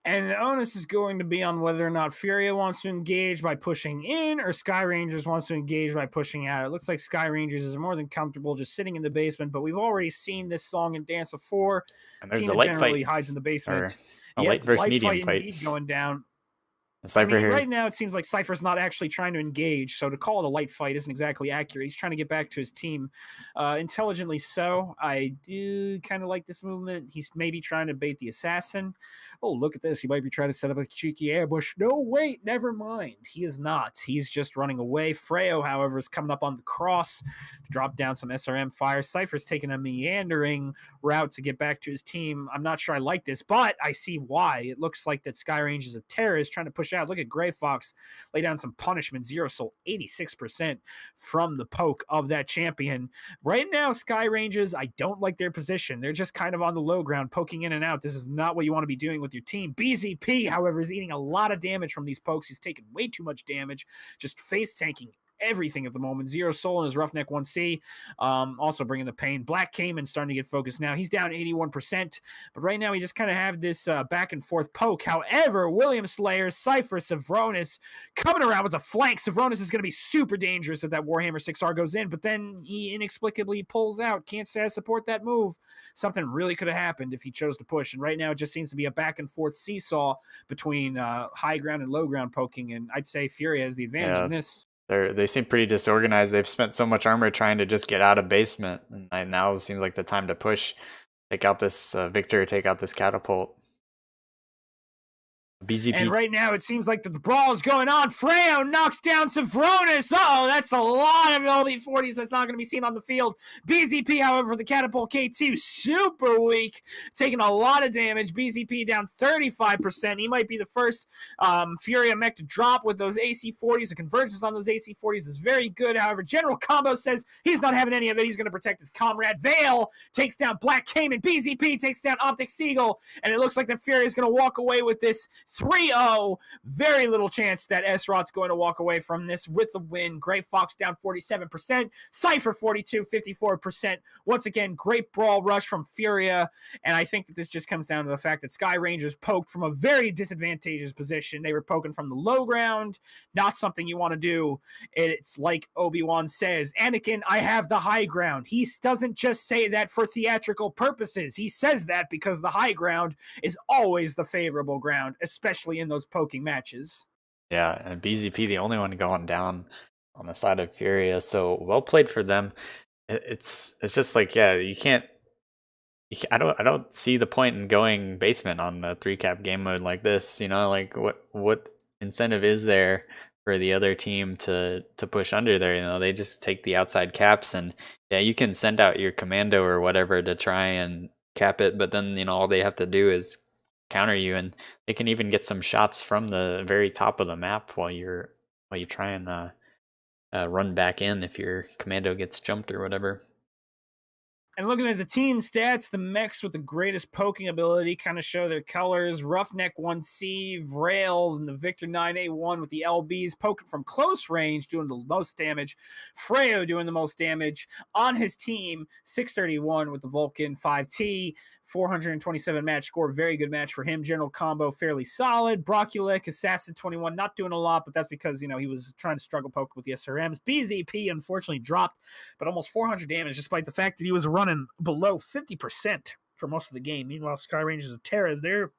And the onus is going to be on whether or not Furia wants to engage by pushing in, or Sky Rangers wants to engage by pushing out. It looks like Sky Rangers is more than comfortable just sitting in the basement, but we've already seen this song and dance before. And there's a light fight. Hides in the basement. A light versus medium fight going down. I Cypher mean, here. right now it seems like Cypher's not actually trying to engage, so to call it a light fight isn't exactly accurate. He's trying to get back to his team, intelligently so. I do kind of like this movement. He's maybe trying to bait the assassin. Oh, look at this. He might be trying to set up a cheeky ambush. No, wait, never mind. He is not. He's just running away. Freyo, however, is coming up on the cross to drop down some SRM fire. Cypher's taking a meandering route to get back to his team. I'm not sure I like this, but I see why. It looks like that Sky Rangers of Terra is trying to push out. Look at Gray Fox lay down some punishment. Zero Soul 86% from the poke of that champion. Right now, Sky Rangers, I don't like their position. They're just kind of on the low ground, poking in and out. This is not what you want to be doing with your team. BZP, however, is eating a lot of damage from these pokes. He's taking way too much damage, just face tanking everything at the moment. Zero Soul in his Roughneck 1C, also bringing the pain. Black Cayman starting to get focused now. He's down 81%, but right now we just kind of have this back and forth poke. However, William Slayer, Cypher, Savronis coming around with the flank. Savronis is going to be super dangerous if that Warhammer 6R goes in, but then he inexplicably pulls out. Can't say I support that move. Something really could have happened if he chose to push, and right now it just seems to be a back and forth seesaw between high ground and low ground poking, and I'd say Furia has the advantage in this. They seem pretty disorganized. They've spent so much armor trying to just get out of basement, and now it seems like the time to push, take out this Victor, take out this catapult. BZP. And right now it seems like the brawl is going on. Freyo knocks down Savronis. Oh, that's a lot of LB40s that's not going to be seen on the field. BZP, however, the catapult K2, super weak, taking a lot of damage. BZP down 35%. He might be the first Furia mech to drop with those AC40s. The convergence on those AC40s is very good. However, General Combo says he's not having any of it. He's going to protect his comrade. Vale takes down Black Cayman. BZP takes down Optic Seagull. And it looks like the Furia is going to walk away with this 3-0. Very little chance that SROT's going to walk away from this with the win. Gray Fox down 47%. Cypher 42, 54%. Once again, great brawl rush from Furia. And I think that this just comes down to the fact that Sky Rangers poked from a very disadvantageous position. They were poking from the low ground. Not something you want to do. It's like Obi-Wan says, Anakin, I have the high ground. He doesn't just say that for theatrical purposes. He says that because the high ground is always the favorable ground, especially in those poking matches. Yeah, and BZP the only one going down on the side of Furia, so well played for them. It's just like, yeah, you can't. I don't see the point in going basement on the 3-cap game mode like this. You know, like what incentive is there for the other team to push under there? You know, they just take the outside caps, and yeah, you can send out your commando or whatever to try and cap it, but then you know all they have to do is counter you, and they can even get some shots from the very top of the map while you try and run back in if your commando gets jumped or whatever. And looking at the team stats, the mechs with the greatest poking ability kind of show their colors. Roughneck 1C, Vrail, and the Victor 9A1 with the LBs poking from close range, doing the most damage. Freyo doing the most damage on his team. 631 with the Vulcan 5T. 427 match score. Very good match for him. General Combo, fairly solid. Broculek, Assassin 21, not doing a lot, but that's because, you know, he was trying to struggle poke with the SRMs. BZP, unfortunately, dropped, but almost 400 damage, despite the fact that he was running below 50% for most of the game. Meanwhile, Sky Rangers of Terra, their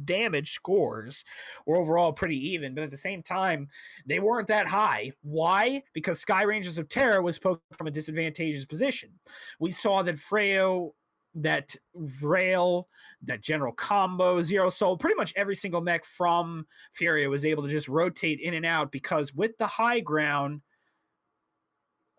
damage scores were overall pretty even, but at the same time, they weren't that high. Why? Because Sky Rangers of Terra was poking from a disadvantageous position. We saw that Freyo, that Vrail, that General Combo, Zero Soul, pretty much every single mech from Furia was able to just rotate in and out because with the high ground,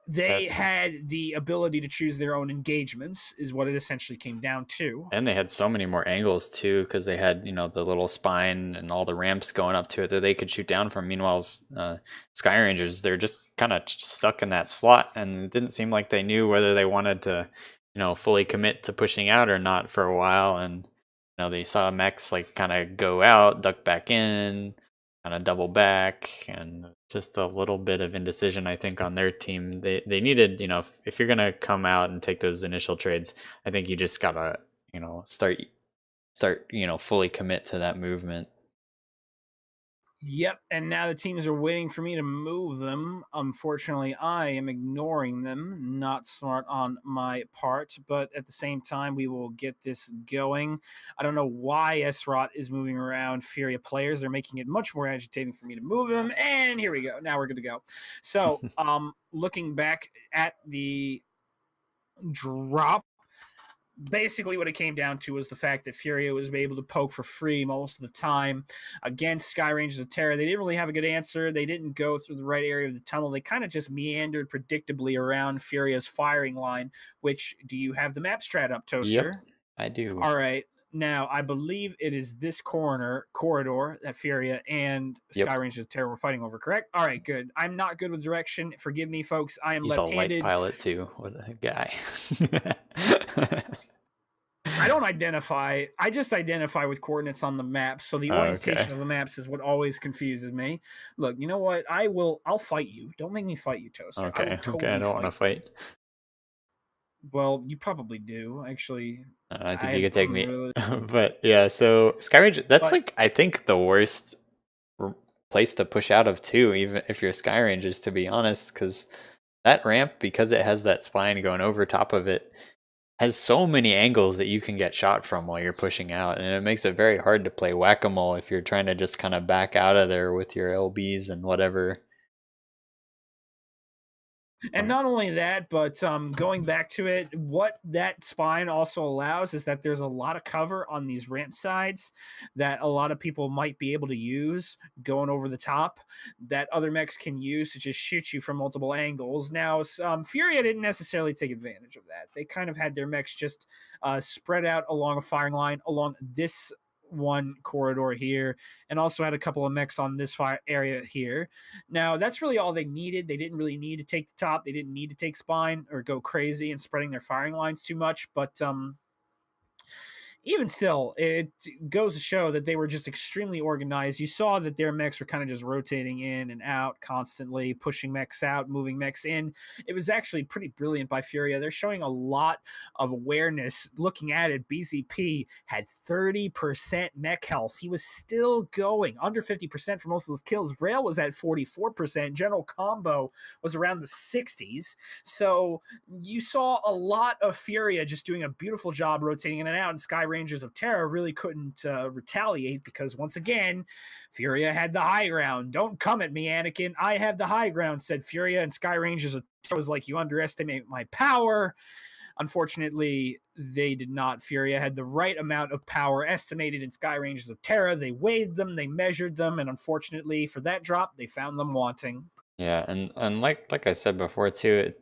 they had the ability to choose their own engagements, is what it essentially came down to. And they had so many more angles too, because they had, you know, the little spine and all the ramps going up to it that they could shoot down from. Meanwhile, Sky Rangers, they're just kind of stuck in that slot, and it didn't seem like they knew whether they wanted to, you know, fully commit to pushing out or not for a while. And you know, they saw mechs like kind of go out, duck back in, kind of double back, and just a little bit of indecision, I think, on their team. They needed, you know, if you're gonna come out and take those initial trades, I think you just gotta, you know, start, you know, fully commit to that movement. Yep, and now the teams are waiting for me to move them. Unfortunately, I am ignoring them. Not smart on my part, but at the same time, we will get this going. I don't know why SROT is moving around Furia players. They're making it much more agitating for me to move them. And here we go. Now we're good to go. So, looking back at the drop, basically what it came down to was the fact that Furia was able to poke for free most of the time against Sky Rangers of Terra. They didn't really have a good answer. They didn't go through the right area of the tunnel. They kind of just meandered predictably around Furia's firing line. Which, do you have the map strat up, Yep, Toaster? I do. All right. Now, I believe it is this corridor that Furia and Yep. Sky Rangers of Terra were fighting over, correct? All right, good. I'm not good with direction. Forgive me, folks. I am He's a light left-handed. pilot too. What a guy. I don't identify. I just identify with coordinates on the map. So the Okay. orientation of the maps is what always confuses me. Look, you know what? I'll fight you. Don't make me fight you, Toaster. I will Okay. Okay. I totally don't want to fight you. fight. Well, you probably do. Actually, I think you I could take I'm me. really But yeah, so Skyrange, that's but like, I think the worst place to push out of too, even if you're Skyrangers, to be honest, because that ramp, because it has that spine going over top of it, has so many angles that you can get shot from while you're pushing out, and it makes it very hard to play whack-a-mole if you're trying to just kind of back out of there with your LBs and whatever. And not only that, but going back to it, what that spine also allows is that there's a lot of cover on these ramp sides that a lot of people might be able to use going over the top that other mechs can use to just shoot you from multiple angles. Now, Furia didn't necessarily take advantage of that. They kind of had their mechs just spread out along a firing line along this one corridor here, and also had a couple of mechs on this fire area here. Now, that's really all they needed. They didn't really need to take the top. They didn't need to take spine or go crazy and spreading their firing lines too much. But even still, it goes to show that they were just extremely organized. You saw that their mechs were kind of just rotating in and out constantly, pushing mechs out, moving mechs in. It was actually pretty brilliant by Furia. They're showing a lot of awareness. Looking at it, BZP had 30% mech health. He was still going under 50% for most of those kills. Rail was at 44%. General Combo was around the 60s. So you saw a lot of Furia just doing a beautiful job rotating in and out, and Sky Rangers of Terra really couldn't retaliate because, once again, Furia had the high ground. Don't come at me, Anakin. I have the high ground, said Furia, and Sky Rangers of Terra was like, you underestimate my power. Unfortunately, they did not. Furia had the right amount of power estimated in Sky Rangers of Terra. They weighed them, they measured them, and unfortunately for that drop, they found them wanting. Yeah, and like I said before too,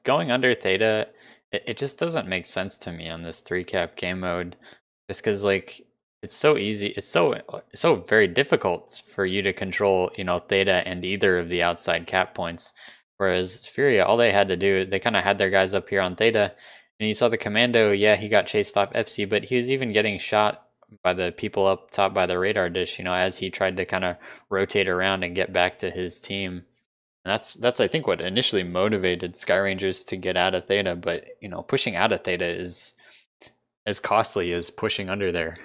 going under Theta, it just doesn't make sense to me on this three cap game mode, just because like it's so easy, it's so very difficult for you to control, Theta and either of the outside cap points. Whereas Furia, all they had to do, they kind of had their guys up here on Theta, and you saw the Commando. Yeah, he got chased off Epsi, but he was even getting shot by the people up top by the radar dish, as he tried to kind of rotate around and get back to his team. And that's I think what initially motivated Sky Rangers to get out of Theta, but pushing out of Theta is as costly as pushing under there.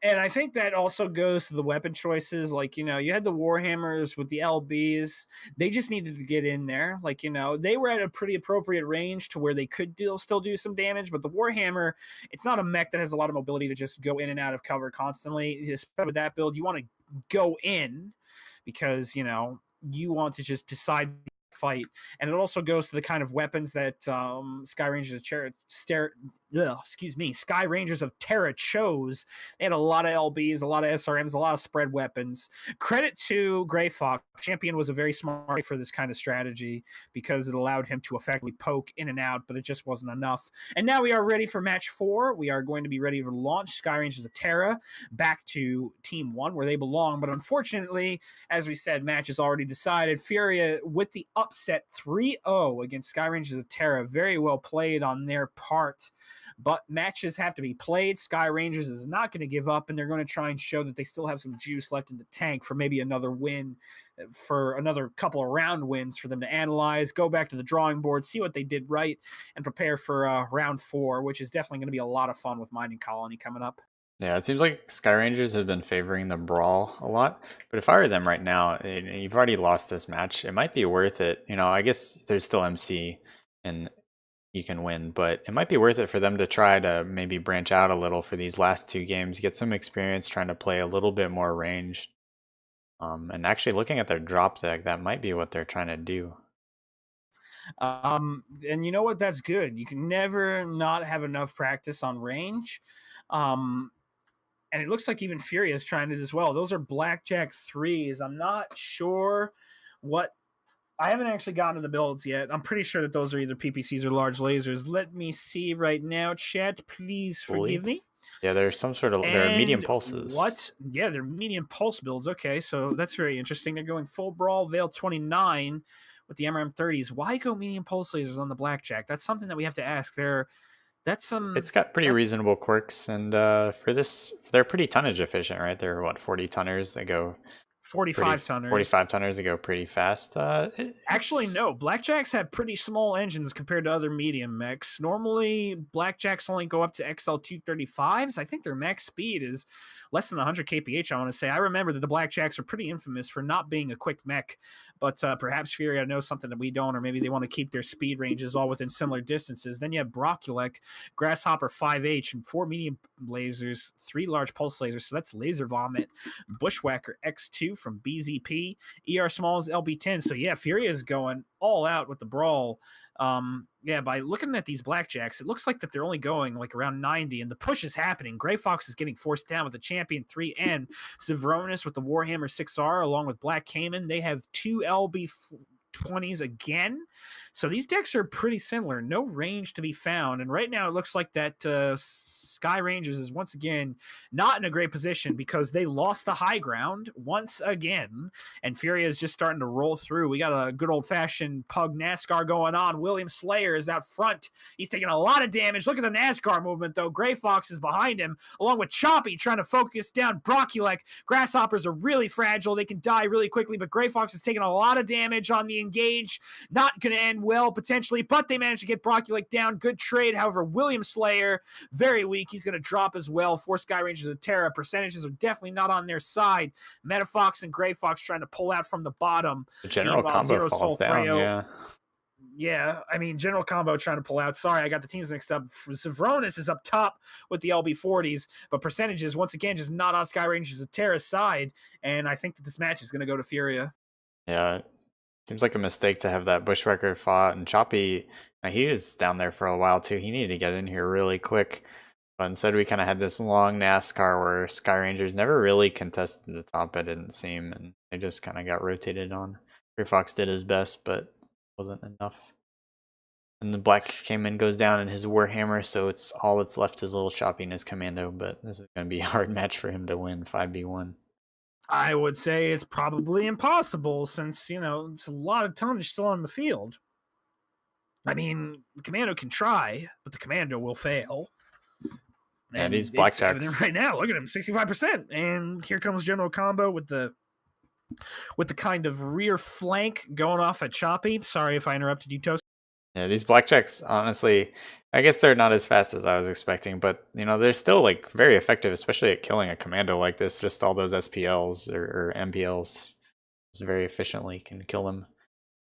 And I think that also goes to the weapon choices. Like, you had the Warhammers with the LBs. They just needed to get in there. Like, they were at a pretty appropriate range to where they could still do some damage. But the Warhammer, it's not a mech that has a lot of mobility to just go in and out of cover constantly. Especially with that build, you want to go in because, you want to just decide fight. And it also goes to the kind of weapons that Sky Rangers of Sky Rangers of Terra chose. They had a lot of LBs, a lot of SRMs, a lot of spread weapons. Credit to Gray Fox. Champion was a very smart for this kind of strategy because it allowed him to effectively poke in and out, but it just wasn't enough. And now we are ready for match 4. We are going to be ready to launch Sky Rangers of Terra back to Team 1 where they belong. But unfortunately, as we said, match is already decided. Furia with the upset 3-0 against Sky Rangers of Terra. Very well played on their part. But matches have to be played. Sky Rangers is not going to give up, and they're going to try and show that they still have some juice left in the tank for maybe another win, for another couple of round wins for them to analyze, go back to the drawing board, see what they did right, and prepare for round 4, which is definitely going to be a lot of fun with Mining Colony coming up. Yeah, it seems like Sky Rangers have been favoring the brawl a lot. But if I were them right now, you've already lost this match. It might be worth it. I guess there's still MC and you can win, but it might be worth it for them to try to maybe branch out a little for these last two games, get some experience trying to play a little bit more ranged. And actually looking at their drop deck, that might be what they're trying to do. And you know what? That's good. You can never not have enough practice on range. Um, and it looks like even Furia is trying it as well. Those are blackjack threes. I'm not sure what. I haven't actually gotten to the builds yet. I'm pretty sure that those are either PPCs or large lasers. Let me see right now, chat. Please Fully. forgive me. Yeah, there's some sort of there are medium And pulses. what? Yeah, they're medium pulse builds. Okay, so that's very interesting. They're going full brawl, Veil 29 with the MRM30s. Why go medium pulse lasers on the blackjack? That's something that we have to ask. That's It's got pretty reasonable quirks, and for this, they're pretty tonnage efficient, right? They're what 40 tonners. They go pretty 45 tonners. 45 tonners. They go pretty fast. Actually, It's no. Blackjacks have pretty small engines compared to other medium mechs. Normally, Blackjacks only go up to XL235s. I think their max speed is less than 100 kph, I want to say. I remember that the Blackjacks are pretty infamous for not being a quick mech, but perhaps Furia knows something that we don't, or maybe they want to keep their speed ranges all within similar distances. Then you have Broculek, Grasshopper 5H, and 4 medium lasers, 3 large pulse lasers. So that's Laser Vomit, Bushwhacker X2 from BZP, ER Smalls LB10. So yeah, Furia is going all out with the brawl. Yeah, by looking at these blackjacks, it looks like that they're only going like around 90, and the push is happening. Gray Fox is getting forced down with the Champion 3 and Zivronis with the Warhammer 6R along with Black Cayman. They have 2 LB20s again. So these decks are pretty similar. No range to be found. And right now it looks like that Sky Rangers is once again not in a great position because they lost the high ground once again. And Furia is just starting to roll through. We got a good old fashioned pug NASCAR going on. William Slayer is out front. He's taking a lot of damage. Look at the NASCAR movement, though. Gray Fox is behind him, along with Choppy trying to focus down Broculek. Grasshoppers are really fragile. They can die really quickly, but Gray Fox is taking a lot of damage on the engage. Not going to end well, potentially, but they managed to get Broculek down. Good trade. However, William Slayer, very weak. He's going to drop as well. 4 Sky Rangers of Terra. Percentages are definitely not on their side. Metafox and Gray Fox trying to pull out from the bottom. the general Meanwhile, combo Zero falls Soul down. Freo, Yeah. yeah, I mean, General Combo trying to pull out. Sorry, I got the teams mixed up. Savronis is up top with the LB40s, but percentages, once again, just not on Sky Rangers of Terra's side. And I think that this match is going to go to Furia. Yeah. Seems like a mistake to have that Bushwhacker fought, and Choppy, he was down there for a while too. He needed to get in here really quick. But instead we kind of had this long NASCAR where Sky Rangers never really contested the top, it didn't seem, and they just kind of got rotated on. Gray Fox did his best, but wasn't enough. And the Black came in, goes down in his Warhammer, so it's all that's left is little Choppy and his Commando, but this is going to be a hard match for him to win 5v1. I would say it's probably impossible since, it's a lot of tonnage still on the field. I mean, the Commando can try, but the Commando will fail. And these blackjacks right now. Look at him, 65%. And here comes General Combo with the kind of rear flank going off at Choppy. Sorry if I interrupted you, Toast. Yeah, these blackjacks, honestly, I guess they're not as fast as I was expecting, but they're still like very effective, especially at killing a commando like this. Just all those SPLs or MPLs very efficiently can kill them.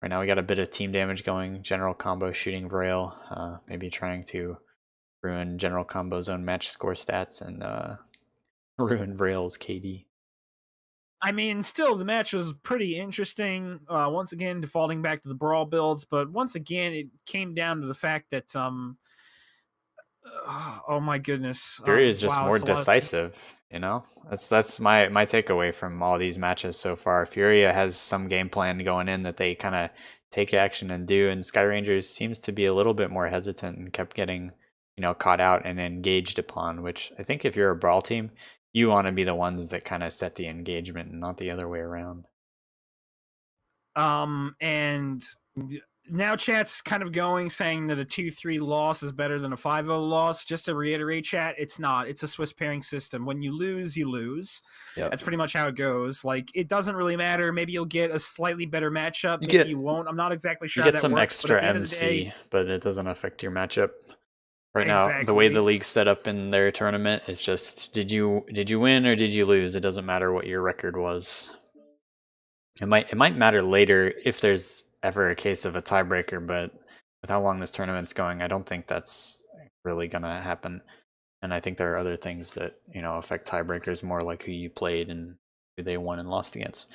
Right now we got a bit of team damage going. General Combo shooting Vrail, maybe trying to ruin General Combo's own match score stats and ruin Vrail's KD. I mean, still, the match was pretty interesting. Once again, defaulting back to the brawl builds, but once again, it came down to the fact that, oh my goodness, Furia is just more decisive. That's my takeaway from all these matches so far. Furia has some game plan going in that they kind of take action and do, and Sky Rangers seems to be a little bit more hesitant and kept getting caught out and engaged upon. Which I think if you're a brawl team, you want to be the ones that kind of set the engagement and not the other way around. And now chat's kind of saying that a 2-3 loss is better than a 5-0 loss. Just to reiterate, chat, it's not. It's a Swiss pairing system. When you lose, you lose. Yep. That's pretty much how it goes. Like, it doesn't really matter. Maybe you'll get a slightly better matchup. Maybe you won't. I'm not exactly sure. You get some extra MC, but it doesn't affect your matchup. Right now, the way the Exactly. league's set up in their tournament is just did you win or did you lose? It doesn't matter what your record was. It might matter later if there's ever a case of a tiebreaker, but with how long this tournament's going, I don't think that's really gonna happen. And I think there are other things that affect tiebreakers more, like who you played and who they won and lost against.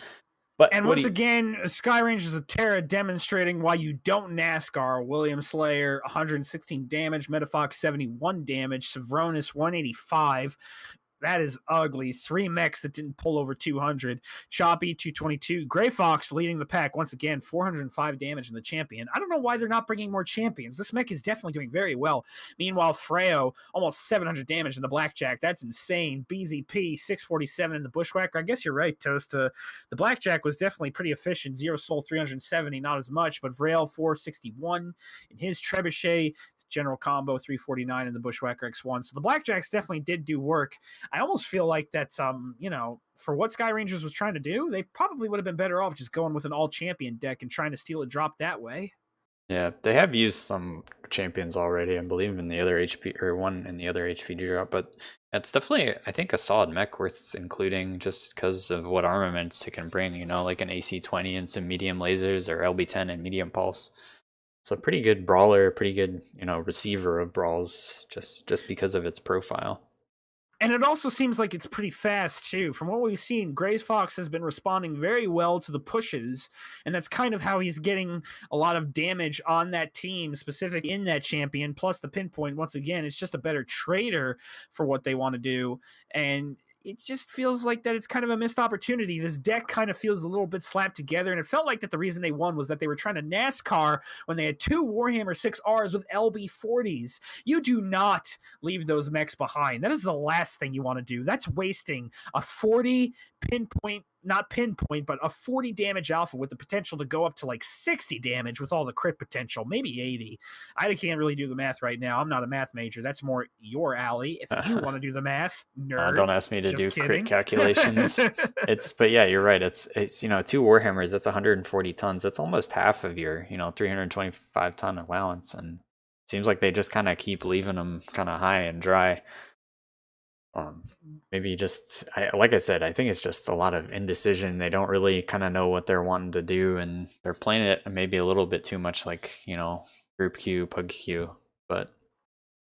But And what do once you? again, Sky Rangers of Terra demonstrating why you don't NASCAR. William Slayer, 116 damage. Metafox, 71 damage. Savronis, 185. That is ugly. 3 mechs that didn't pull over 200. Choppy, 222. Gray Fox leading the pack once again, 405 damage in the champion. I don't know why they're not bringing more champions. This mech is definitely doing very well. Meanwhile, Freo, almost 700 damage in the Blackjack. That's insane. BZP, 647 in the Bushwhacker. I guess you're right, Toast. The Blackjack was definitely pretty efficient. Zero Soul, 370, not as much, but Vrail, 461 in his Trebuchet. General Combo 349 in the Bushwhacker X1. So the Blackjacks definitely did do work. I almost feel like that's for what Sky Rangers was trying to do, they probably would have been better off just going with an all champion deck and trying to steal a drop that way. Yeah, they have used some champions already, I believe, in the other HP or one in the other HPD drop, but it's definitely, I think, a solid mech worth including just because of what armaments it can bring. Like an AC-20 and some medium lasers, or LB-10 and medium pulse. It's a pretty good brawler, pretty good, receiver of brawls, just because of its profile. And it also seems like it's pretty fast too. From what we've seen, Grace Fox has been responding very well to the pushes, and that's kind of how he's getting a lot of damage on that team, specific in that champion. Plus the pinpoint, once again, it's just a better trader for what they want to do. And it just feels like that it's kind of a missed opportunity. This deck kind of feels a little bit slapped together, and it felt like that the reason they won was that they were trying to NASCAR when they had 2 Warhammer 6Rs with LB40s. You do not leave those mechs behind. That is the last thing you want to do. That's wasting a 40 pinpoint, not pinpoint, but a 40 damage alpha with the potential to go up to like 60 damage with all the crit potential, maybe 80. I can't really do the math right now. I'm not a math major. That's more your alley. If you want to do the math, nerd. Don't ask me to Just do crit kidding. calculations. But yeah, you're right. It's 2 Warhammers. That's 140 tons. That's almost half of your 325 ton allowance, and it seems like they just kind of keep leaving them kind of high and dry. Maybe just like I said, I think it's just a lot of indecision. They don't really kind of know what they're wanting to do, and they're playing it maybe a little bit too much like group Q, pug Q. But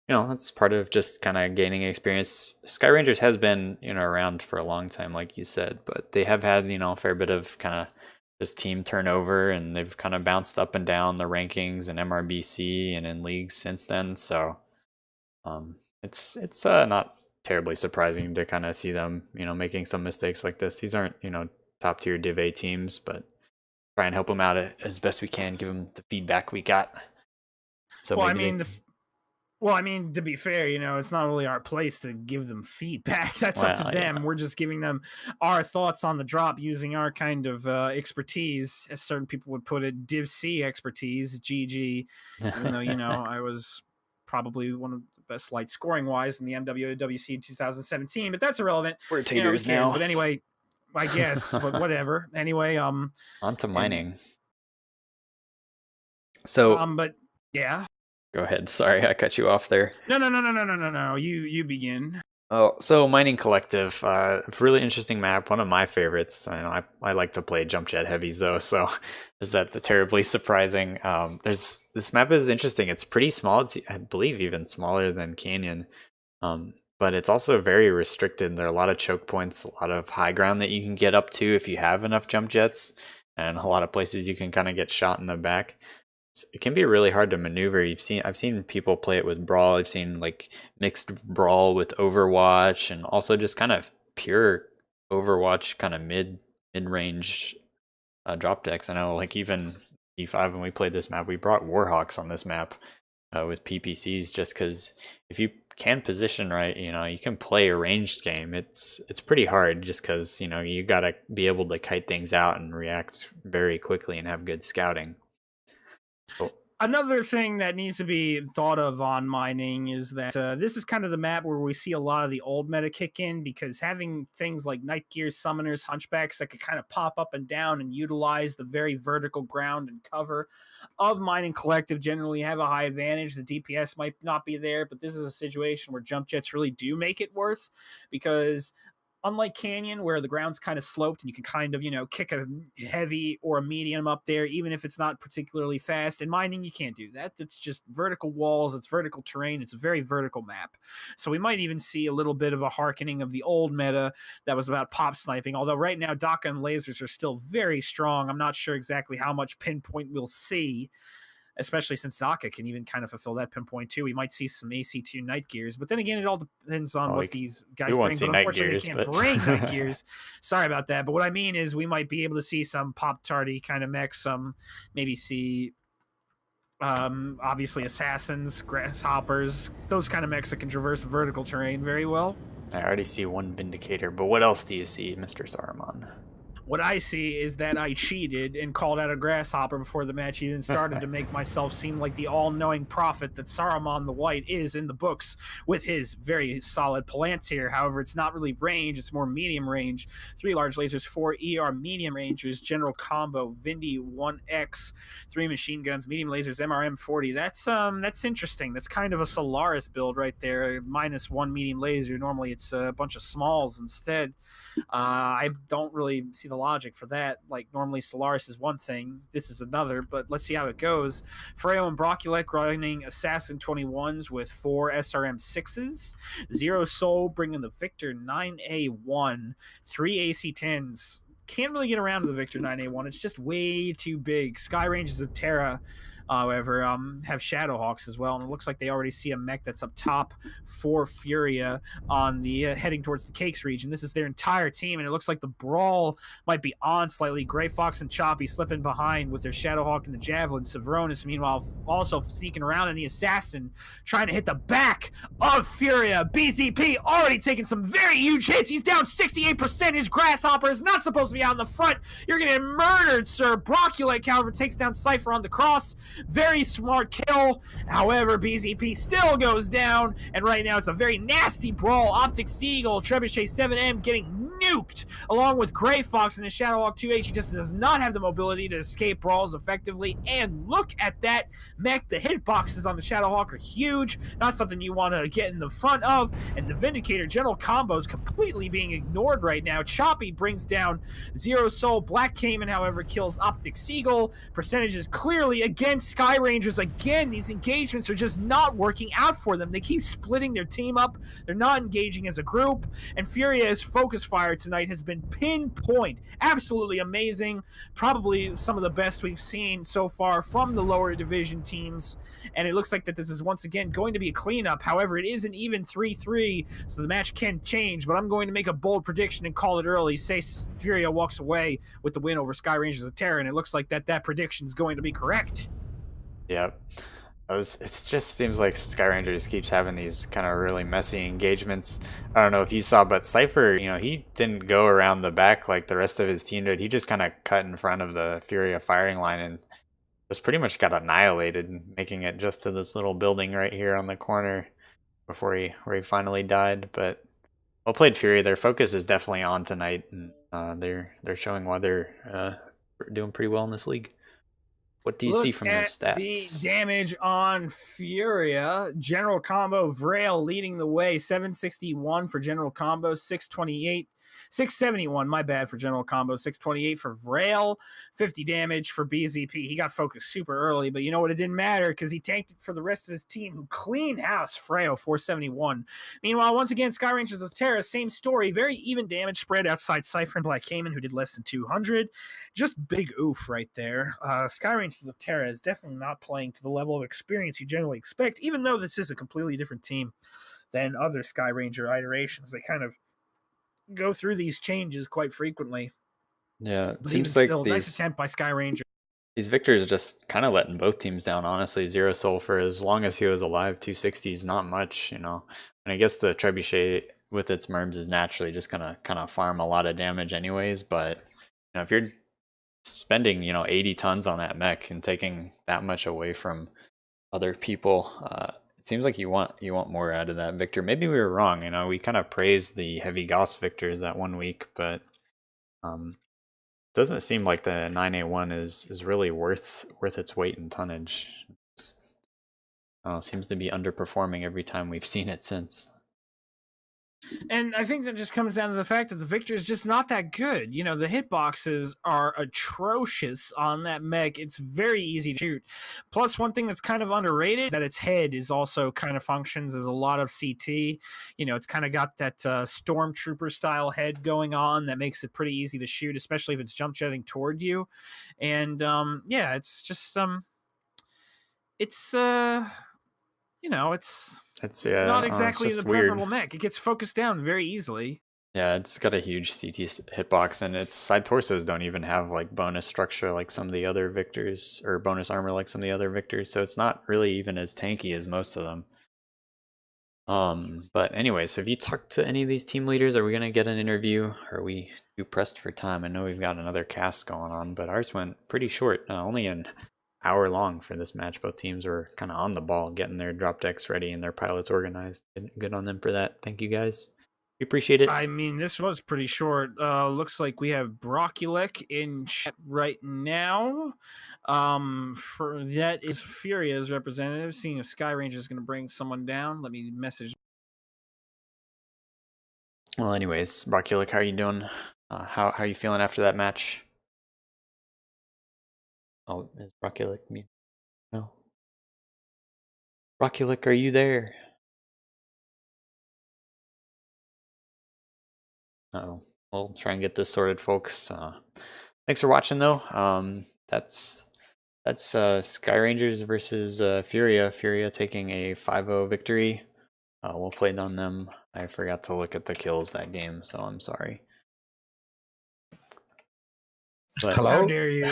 that's part of just kind of gaining experience. Sky Rangers has been around for a long time, like you said, but they have had a fair bit of kind of just team turnover, and they've kind of bounced up and down the rankings in MRBC and in leagues since then. So it's not terribly surprising to kind of see them making some mistakes like this. These aren't top tier Div A teams, but try and help them out as best we can, give them the feedback we got. So well, I maybe mean, to be fair, it's not really our place to give them feedback. That's up to them. Yeah. We're just giving them our thoughts on the drop using our kind of expertise, as certain people would put it, Div C expertise, GG. Even though, I was probably one of the best light scoring wise in the MWWC in 2017, but that's irrelevant. We're taters now. But anyway, I guess, but whatever. Anyway, on to mining. So, but yeah. Go ahead. Sorry, I cut you off there. No. You begin. Oh, so Mining Collective, really interesting map. One of my favorites. I like to play jump jet heavies though, so is that the terribly surprising? This map is interesting. It's pretty small. It's, I believe, even smaller than Canyon, but it's also very restricted. There are a lot of choke points, a lot of high ground that you can get up to if you have enough jump jets, and a lot of places you can kind of get shot in the back. It can be really hard to maneuver. I've seen people play it with Brawl. I've seen like mixed Brawl with Overwatch, and also just kind of pure Overwatch kind of mid-range drop decks. I know, like, even D5 when we played this map, we brought Warhawks on this map with PPCs, just because if you can position right, you can play a ranged game. It's pretty hard just because you gotta be able to kite things out and react very quickly and have good scouting. Another thing that needs to be thought of on mining is that this is kind of the map where we see a lot of the old meta kick in, because having things like Night Gears, Summoners, Hunchbacks that could kind of pop up and down and utilize the very vertical ground and cover of Mining Collective generally have a high advantage. The DPS might not be there, but this is a situation where jump jets really do make it worth, because unlike Canyon, where the ground's kind of sloped and you can kind of, kick a heavy or a medium up there, even if it's not particularly fast. In mining, you can't do that. It's just vertical walls, it's vertical terrain, it's a very vertical map. So we might even see a little bit of a hearkening of the old meta that was about pop sniping. Although right now, DACA and lasers are still very strong. I'm not sure exactly how much pinpoint we'll see, especially since Zaka can even kind of fulfill that pinpoint too. We might see some AC2 Night Gears, but then again, it all depends on what these guys bring. But unfortunately, they can't bring Night Gears. Sorry about that. But what I mean is we might be able to see some pop tardy kind of mechs, some maybe see obviously assassins, grasshoppers, those kind of mechs that can traverse vertical terrain very well. I already see one Vindicator, but what else do you see, Mr. Saruman? What I see is that I cheated and called out a grasshopper before the match even started to make myself seem like the all-knowing prophet that Saruman the White is in the books with his very solid Palantir. However, it's not really range, it's more medium range. 3 large lasers, 4 ER medium rangers, general combo, Vindy 1X, 3 machine guns, medium lasers, MRM 40. That's interesting. That's kind of a Solaris build right there, minus 1 medium laser. Normally it's a bunch of smalls instead. I don't really see the logic for that. Like, normally Solaris is one thing, this is another, but let's see how it goes. Freo and Broculek running Assassin 21s with 4 SRM 6s. Zero Soul bringing the Victor 9A1, 3 AC 10s. Can't really get around to the Victor 9A1. It's just way too big. Sky Ranges of Terra, however, have Shadowhawks as well, and it looks like they already see a mech that's up top for Furia on the heading towards the Cakes region. This is their entire team, and it looks like the brawl might be on slightly. Grey Fox and Choppy slipping behind with their Shadowhawk and the Javelin. Savronis, meanwhile, also sneaking around in the Assassin, trying to hit the back of Furia. BZP already taking some very huge hits. He's down 68%. His Grasshopper is not supposed to be out in the front. You're going to get murdered, sir. Broculek, however, takes down Cypher on the cross. Very smart kill. However, BZP still goes down, and right now it's a very nasty brawl. Optic Seagull, Trebuchet 7M getting nuked, along with Grey Fox and his Shadowhawk 2H. He just does not have the mobility to escape brawls effectively. And look at that mech. The hitboxes on the Shadowhawk are huge. Not something you want to get in the front of. And the Vindicator general combo is completely being ignored right now. Choppy brings down Zero Soul. Black Cayman, however, kills Optic Seagull. Percentages clearly against Sky Rangers. Again, these engagements are just not working out for them. They keep splitting their team up. They're not engaging as a group. And Furia's focus fire tonight has been pinpoint. Absolutely amazing. Probably some of the best we've seen so far from the lower division teams. And it looks like that this is once again going to be a cleanup. However, it is an even 3-3, so the match can change. But I'm going to make a bold prediction and call it early. Say Furia walks away with the win over Sky Rangers of Terra, and it looks like that prediction is going to be correct. Yep. It just seems like Sky Rangers keeps having these kind of really messy engagements. I don't know if you saw, but Cypher, he didn't go around the back like the rest of his team did. He just kind of cut in front of the Furia firing line and just pretty much got annihilated, making it just to this little building right here on the corner before where he finally died. But well played, Furia. Their focus is definitely on tonight, and they're showing why they're doing pretty well in this league. What do you see from their stats? The damage on Furia. General combo, Vrail leading the way. 761 for general combo, 671, my bad, for general combo, 628 for Vrail, 50 damage for BZP. He got focused super early, but you know what? It didn't matter because he tanked it for the rest of his team, who clean house Freo, 471. Meanwhile, once again, Sky Rangers of Terra, same story. Very even damage spread outside Cypher and Black Cayman, who did less than 200. Just big oof right there. Sky Rangers of Terra is definitely not playing to the level of experience you generally expect, even though this is a completely different team than other Sky Ranger iterations. They kind of go through these changes quite frequently. Yeah, it seems like still, nice attempt by Sky Ranger. These victors just kind of letting both teams down, honestly. Zero Soul, for as long as he was alive, 260 is not much, And I guess the Trebuchet with its merms is naturally just gonna kind of farm a lot of damage anyways, but if you're spending 80 tons on that mech and taking that much away from other people. It seems like you want more out of that victor. Maybe we were wrong. We kind of praised the heavy Gauss victors that 1 week, but doesn't seem like the 9A1 is really worth its weight in tonnage. Seems to be underperforming every time we've seen it since. And I think that just comes down to the fact that the Victor is just not that good. The hitboxes are atrocious on that mech. It's very easy to shoot. Plus, one thing that's kind of underrated is that its head is also kind of functions as a lot of CT. It's kind of got that stormtrooper style head going on that makes it pretty easy to shoot, especially if it's jump jetting toward you. And yeah, it's just it's it's not it's exactly just the weird. preferable mech. It gets focused down very easily. Yeah, it's got a huge CT hitbox, and its side torsos don't even have like bonus structure like some of the other victors, or bonus armor like some of the other victors, so it's not really even as tanky as most of them. But anyways, have you talked to any of these team leaders? Are we gonna get an interview? Are we too pressed for time? I know we've got another cast going on, but ours went pretty short, only an hour long for this match. Both teams were kind of on the ball, getting their drop decks ready and their pilots organized. Good on them for that. Thank you guys. We appreciate it. I mean, this was pretty short. Looks like we have Broculek in chat right now. For that is Furia's representative. Seeing if Sky Ranger is going to bring someone down. Let me message. Well, anyways, Broculek, how are you doing? How are you feeling after that match? Oh, is Broculek me? No. Broculek, are you there? Uh-oh. We'll try and get this sorted, folks. Thanks for watching, though. That's Sky Rangers versus Furia. Furia taking a 5-0 victory. We'll play on them. I forgot to look at the kills that game, so I'm sorry. But Hello? How dare you?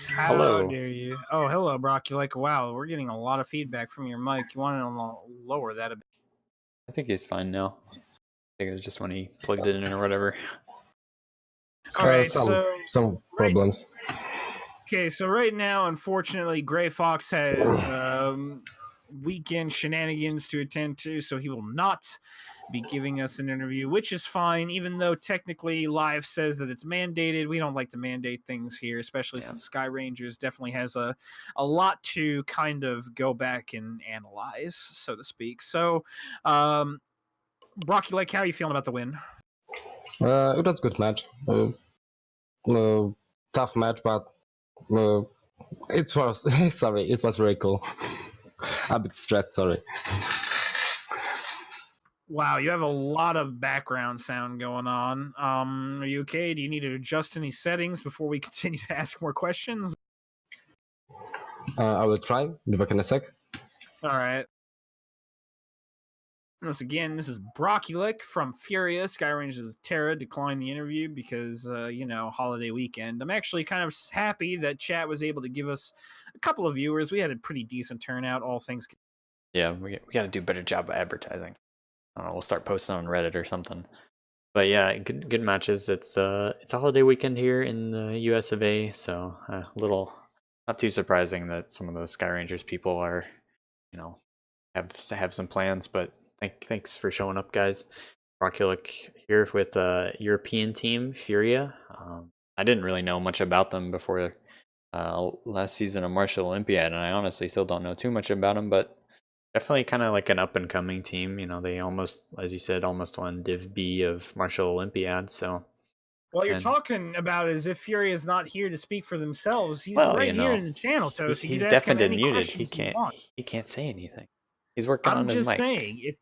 How Hello. dare you? Oh, hello, Broculek. Wow, we're getting a lot of feedback from your mic. You want to lower that a bit? I think he's fine now. I think it was just when he plugged it in or whatever. All right, some problems. Okay, so right now, unfortunately, Gray Fox has weekend shenanigans to attend to, so he will not be giving us an interview, which is fine, even though technically Live says that it's mandated. We don't like to mandate things here, especially since Sky Rangers definitely has a lot to kind of go back and analyze, so to speak. So, Brocky, how are you feeling about the win? It was a good match. Tough match, but it was sorry, it was very cool. A bit stressed, sorry. Wow, you have a lot of background sound going on. Are you okay? Do you need to adjust any settings before we continue to ask more questions? I will try. Be back in a sec. All right. Once again, this is Broculek from Furia. Sky Rangers of Terra declined the interview because, holiday weekend. I'm actually kind of happy that chat was able to give us a couple of viewers. We had a pretty decent turnout, all things. Yeah, we got to do a better job of advertising. I don't know, we'll start posting on Reddit or something. But yeah, good matches. It's a holiday weekend here in the US of A, so a little not too surprising that some of the Sky Rangers people are, have some plans. But thanks for showing up, guys. Broculek here with a European team, Furia. I didn't really know much about them before last season of Martial Olympiad, and I honestly still don't know too much about them, but definitely kind of like an up and coming team. They almost, as you said, almost won Div B of Martial Olympiad. So, well, you're talking about as if Fury is not here to speak for themselves. He's well, here in the channel, Toast. He's deafened and muted. He can't say anything. He's working on his mic. I'm just saying,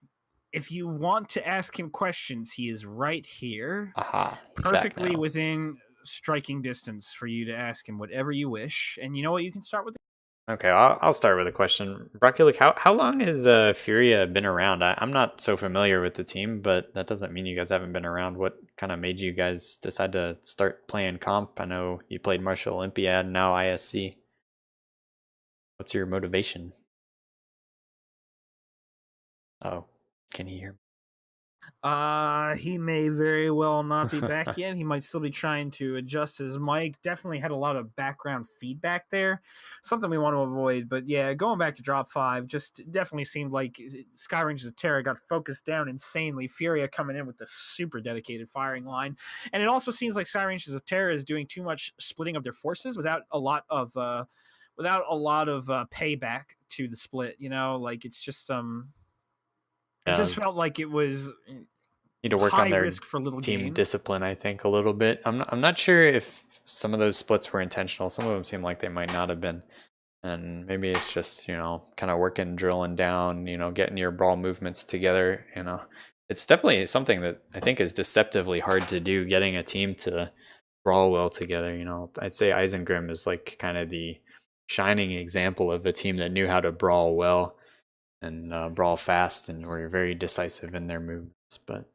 if you want to ask him questions, he is right here. Aha, perfectly within striking distance for you to ask him whatever you wish. And you know what? You can start with. Okay, I'll start with a question. Broculek, how long has Furia been around? I'm not so familiar with the team, but that doesn't mean you guys haven't been around. What kind of made you guys decide to start playing comp? I know you played Martial Olympiad, now ISC. What's your motivation? Oh, can you hear me? He may very well not be back yet. He might still be trying to adjust his mic. Definitely had a lot of background feedback there. Something we want to avoid. But yeah, going back to drop 5, just definitely seemed like Sky Rangers of Terra got focused down insanely. Furia coming in with the super dedicated firing line. And it also seems like Sky Rangers of Terra is doing too much splitting of their forces without a lot of payback to the split. Like it's just it Yeah, just felt like it was need to work on high their risk for little team gain. discipline, I think, a little bit. I'm not sure if some of those splits were intentional. Some of them seem like they might not have been. And maybe it's just, kind of working, drilling down, getting your brawl movements together. It's definitely something that I think is deceptively hard to do, getting a team to brawl well together. I'd say Eisengrim is like kind of the shining example of a team that knew how to brawl well and brawl fast and were very decisive in their movements. But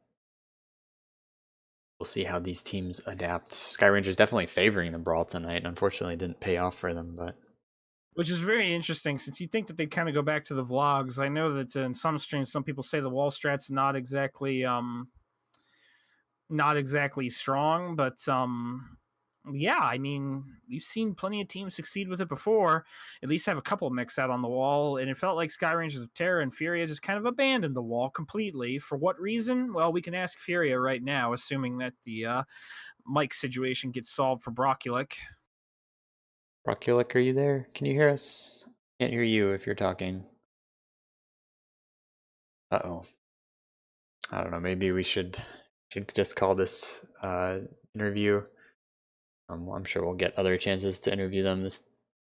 we'll see how these teams adapt. Sky Rangers definitely favoring the brawl tonight. Unfortunately, it didn't pay off for them, but which is very interesting since you think that they kind of go back to the vlogs. I know that in some streams, some people say the wall strat's not exactly strong, but yeah, I mean, we've seen plenty of teams succeed with it before, at least have a couple mix out on the wall, and it felt like Sky Rangers of Terra and Furia just kind of abandoned the wall completely. For what reason? Well, we can ask Furia right now, assuming that the mic situation gets solved for Broculic. Broculic, are you there? Can you hear us? Can't hear you if you're talking. Uh-oh. I don't know, maybe we should just call this interview. I'm sure we'll get other chances to interview them. This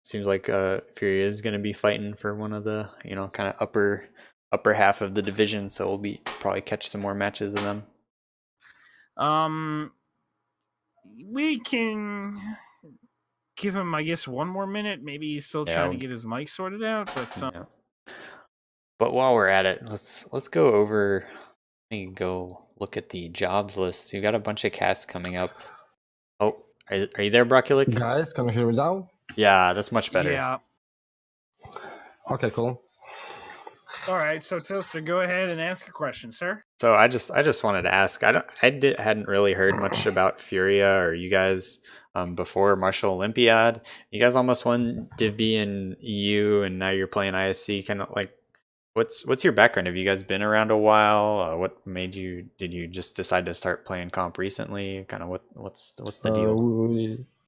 seems like Furia is going to be fighting for one of the, kind of upper half of the division, so we'll be probably catch some more matches of them. We can give him, I guess, one more minute. Maybe he's still trying to get his mic sorted out, but But while we're at it, let's go over. Let me go look at the jobs list. You got a bunch of casts coming up. Oh, are you there, Broculic? Guys, can you hear me now? Yeah, that's much better. Yeah. Okay, cool. All right, so Toaster, go ahead and ask a question, sir. So I just wanted to ask. Hadn't really heard much about Furia or you guys before Martial Olympiad. You guys almost won Div B in EU, and now you're playing ISC. Kind of like, what's your background? Have you guys been around a while? What made you? Did you just decide to start playing comp recently? Kind of what's the deal?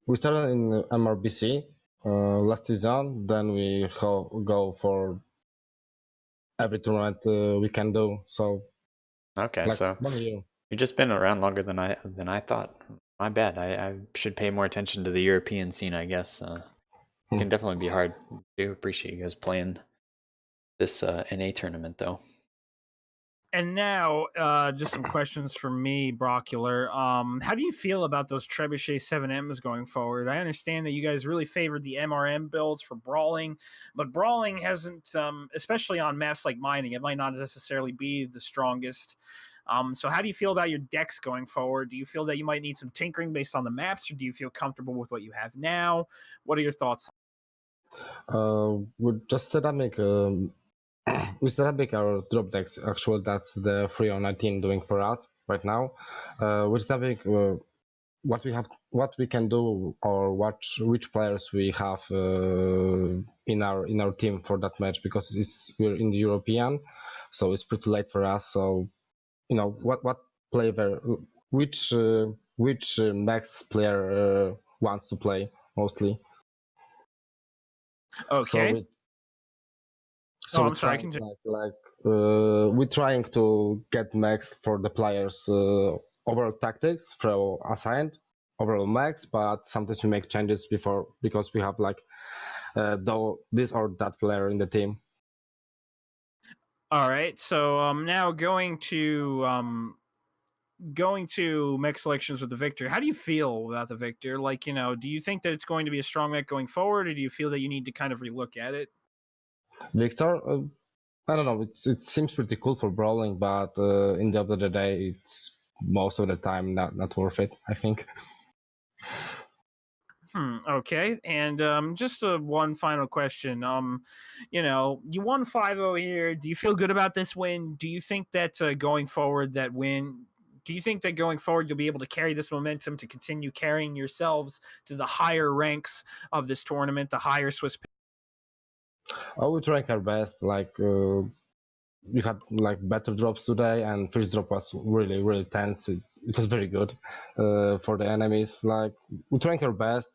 We started in MRBC last season. Then we go for every tournament we can do. So okay, so 1 year. you've just been around longer than I thought. My bad. I should pay more attention to the European scene, I guess. It can definitely be hard. I do appreciate you guys playing this NA tournament, though. And now, just some questions for me, Brocular. How do you feel about those Trebuchet 7Ms going forward? I understand that you guys really favored the MRM builds for brawling, but brawling hasn't, especially on maps like mining, it might not necessarily be the strongest. So how do you feel about your decks going forward? Do you feel that you might need some tinkering based on the maps, or do you feel comfortable with what you have now? What are your thoughts? We just set up we still have our drop decks. Actually, that's the 319 doing for us right now. We're having what we can do, or which players we have in our team for that match, because we're in the European, so it's pretty late for us. So what player, which max player wants to play mostly. Okay. So I'm sorry. we're trying to get max for the players overall tactics for assigned overall max, but sometimes we make changes because we have though this or that player in the team. All right. So now going to mech selections with the Victor. How do you feel about the Victor? Do you think that it's going to be a strong mech going forward, or do you feel that you need to kind of relook at it? Victor, I don't know. It seems pretty cool for brawling, but in the end of the day, it's most of the time not worth it, I think. Okay. And just one final question. You won 5-0 here. Do you feel good about this win? Do you think that going forward, do you think that going forward you'll be able to carry this momentum to continue carrying yourselves to the higher ranks of this tournament, the higher Swiss? We tried our best. We had like better drops today, and first drop was really tense. It was very good for the enemies. Like we tried our best,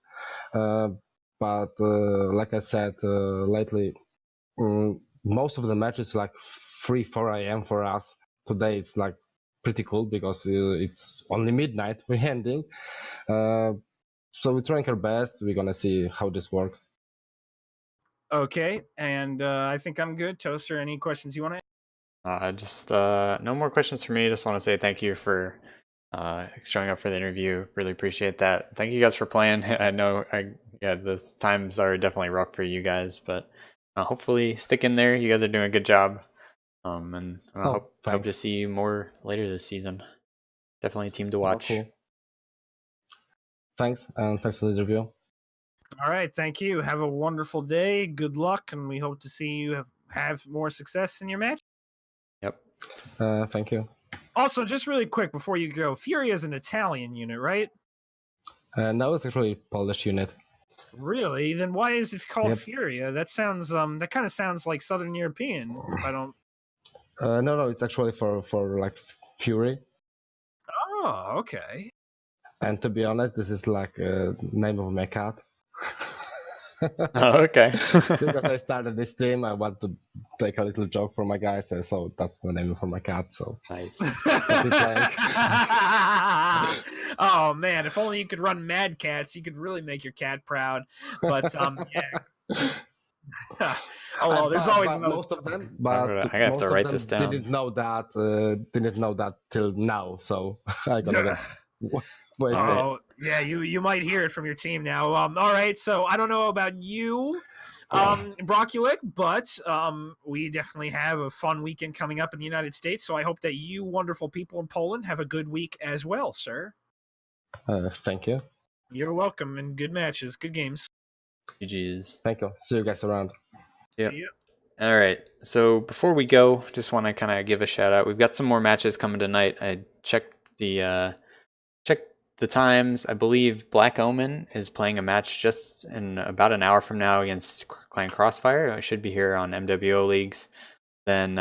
but like I said lately, most of the matches like 3-4 a.m. for us. Today it's like pretty cool because it's only midnight we're ending. So we're trying our best. We're gonna see how this works. Okay, and I think I'm good. Toaster, any questions you want to Just no more questions for me. Just want to say thank you for showing up for the interview. Really appreciate that. Thank you guys for playing. I know this times are definitely rough for you guys, but hopefully stick in there. You guys are doing a good job. And I hope to see you more later this season. Definitely a team to watch. Cool. Thanks, and thanks for the interview. All right, thank you. Have a wonderful day. Good luck, and we hope to see you have more success in your match. Yep. Thank you. Also, just really quick before you go, Furia is an Italian unit, right? No, it's actually a Polish unit. Really? Then why is it called Furia? That sounds that kind of sounds like Southern European. If I don't. No, it's actually for like Fury. Oh, okay. And to be honest, this is like a name of my cat. Oh, okay. Because I started this team, I want to take a little joke for my guys, so that's the name for my cat. So nice. Oh man, if only you could run Mad Cats, you could really make your cat proud. But yeah. Oh, there's always most of them, but I have to write this down. Didn't know that till now, so I gotta get. Oh yeah, you might hear it from your team now. All right, so I don't know about you, Broculic, but we definitely have a fun weekend coming up in the United States. So I hope that you wonderful people in Poland have a good week as well, sir. Thank you. You're welcome, and good matches, good games. GG's. Thank you. See you guys around. Yep. All right. So before we go, just want to kind of give a shout out. We've got some more matches coming tonight. I checked the times. I believe Black Omen is playing a match just in about an hour from now against Clan Crossfire. It should be here on MWO Leagues. Then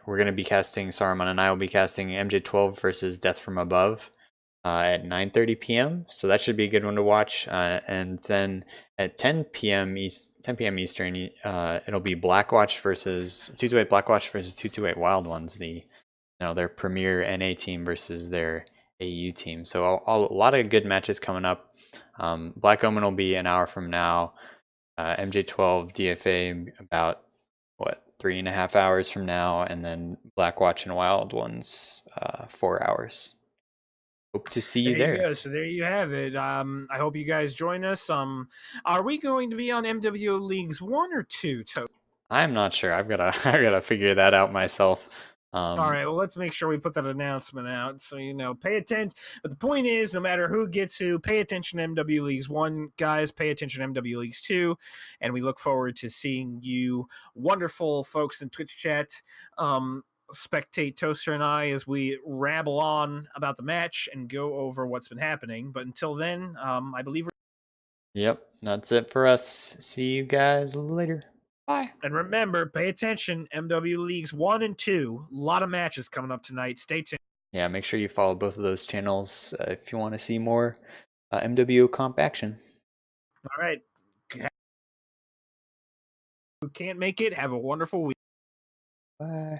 we're going to be casting, Saruman and I will be casting MJ12 versus Death from Above at 9:30 p.m. So that should be a good one to watch. And then at 10 p.m. Eastern, it'll be Blackwatch versus 228 Blackwatch versus 228 Wild Ones, their premier NA team versus their AU team. So a lot of good matches coming up. Black Omen will be an hour from now. MJ12 DFA about 3.5 hours from now, and then Blackwatch and Wild Ones 4 hours. Hope to see you there. You go. So there you have it. I hope you guys join us. Are we going to be on MWO Leagues 1 or 2? I'm not sure. I've gotta figure that out myself. All right, well, let's make sure we put that announcement out so pay attention. But the point is, no matter who gets who, pay attention to MW Leagues 1, guys, pay attention to MW Leagues 2, and we look forward to seeing you wonderful folks in Twitch chat spectate Toaster and I as we rabble on about the match and go over what's been happening. But until then, I believe Yep, that's it for us. See you guys later. Bye. And remember, pay attention, MW Leagues 1 and 2. A lot of matches coming up tonight. Stay tuned. Yeah, make sure you follow both of those channels if you want to see more MWO comp action. All right. Who can't make it, have a wonderful week. Bye.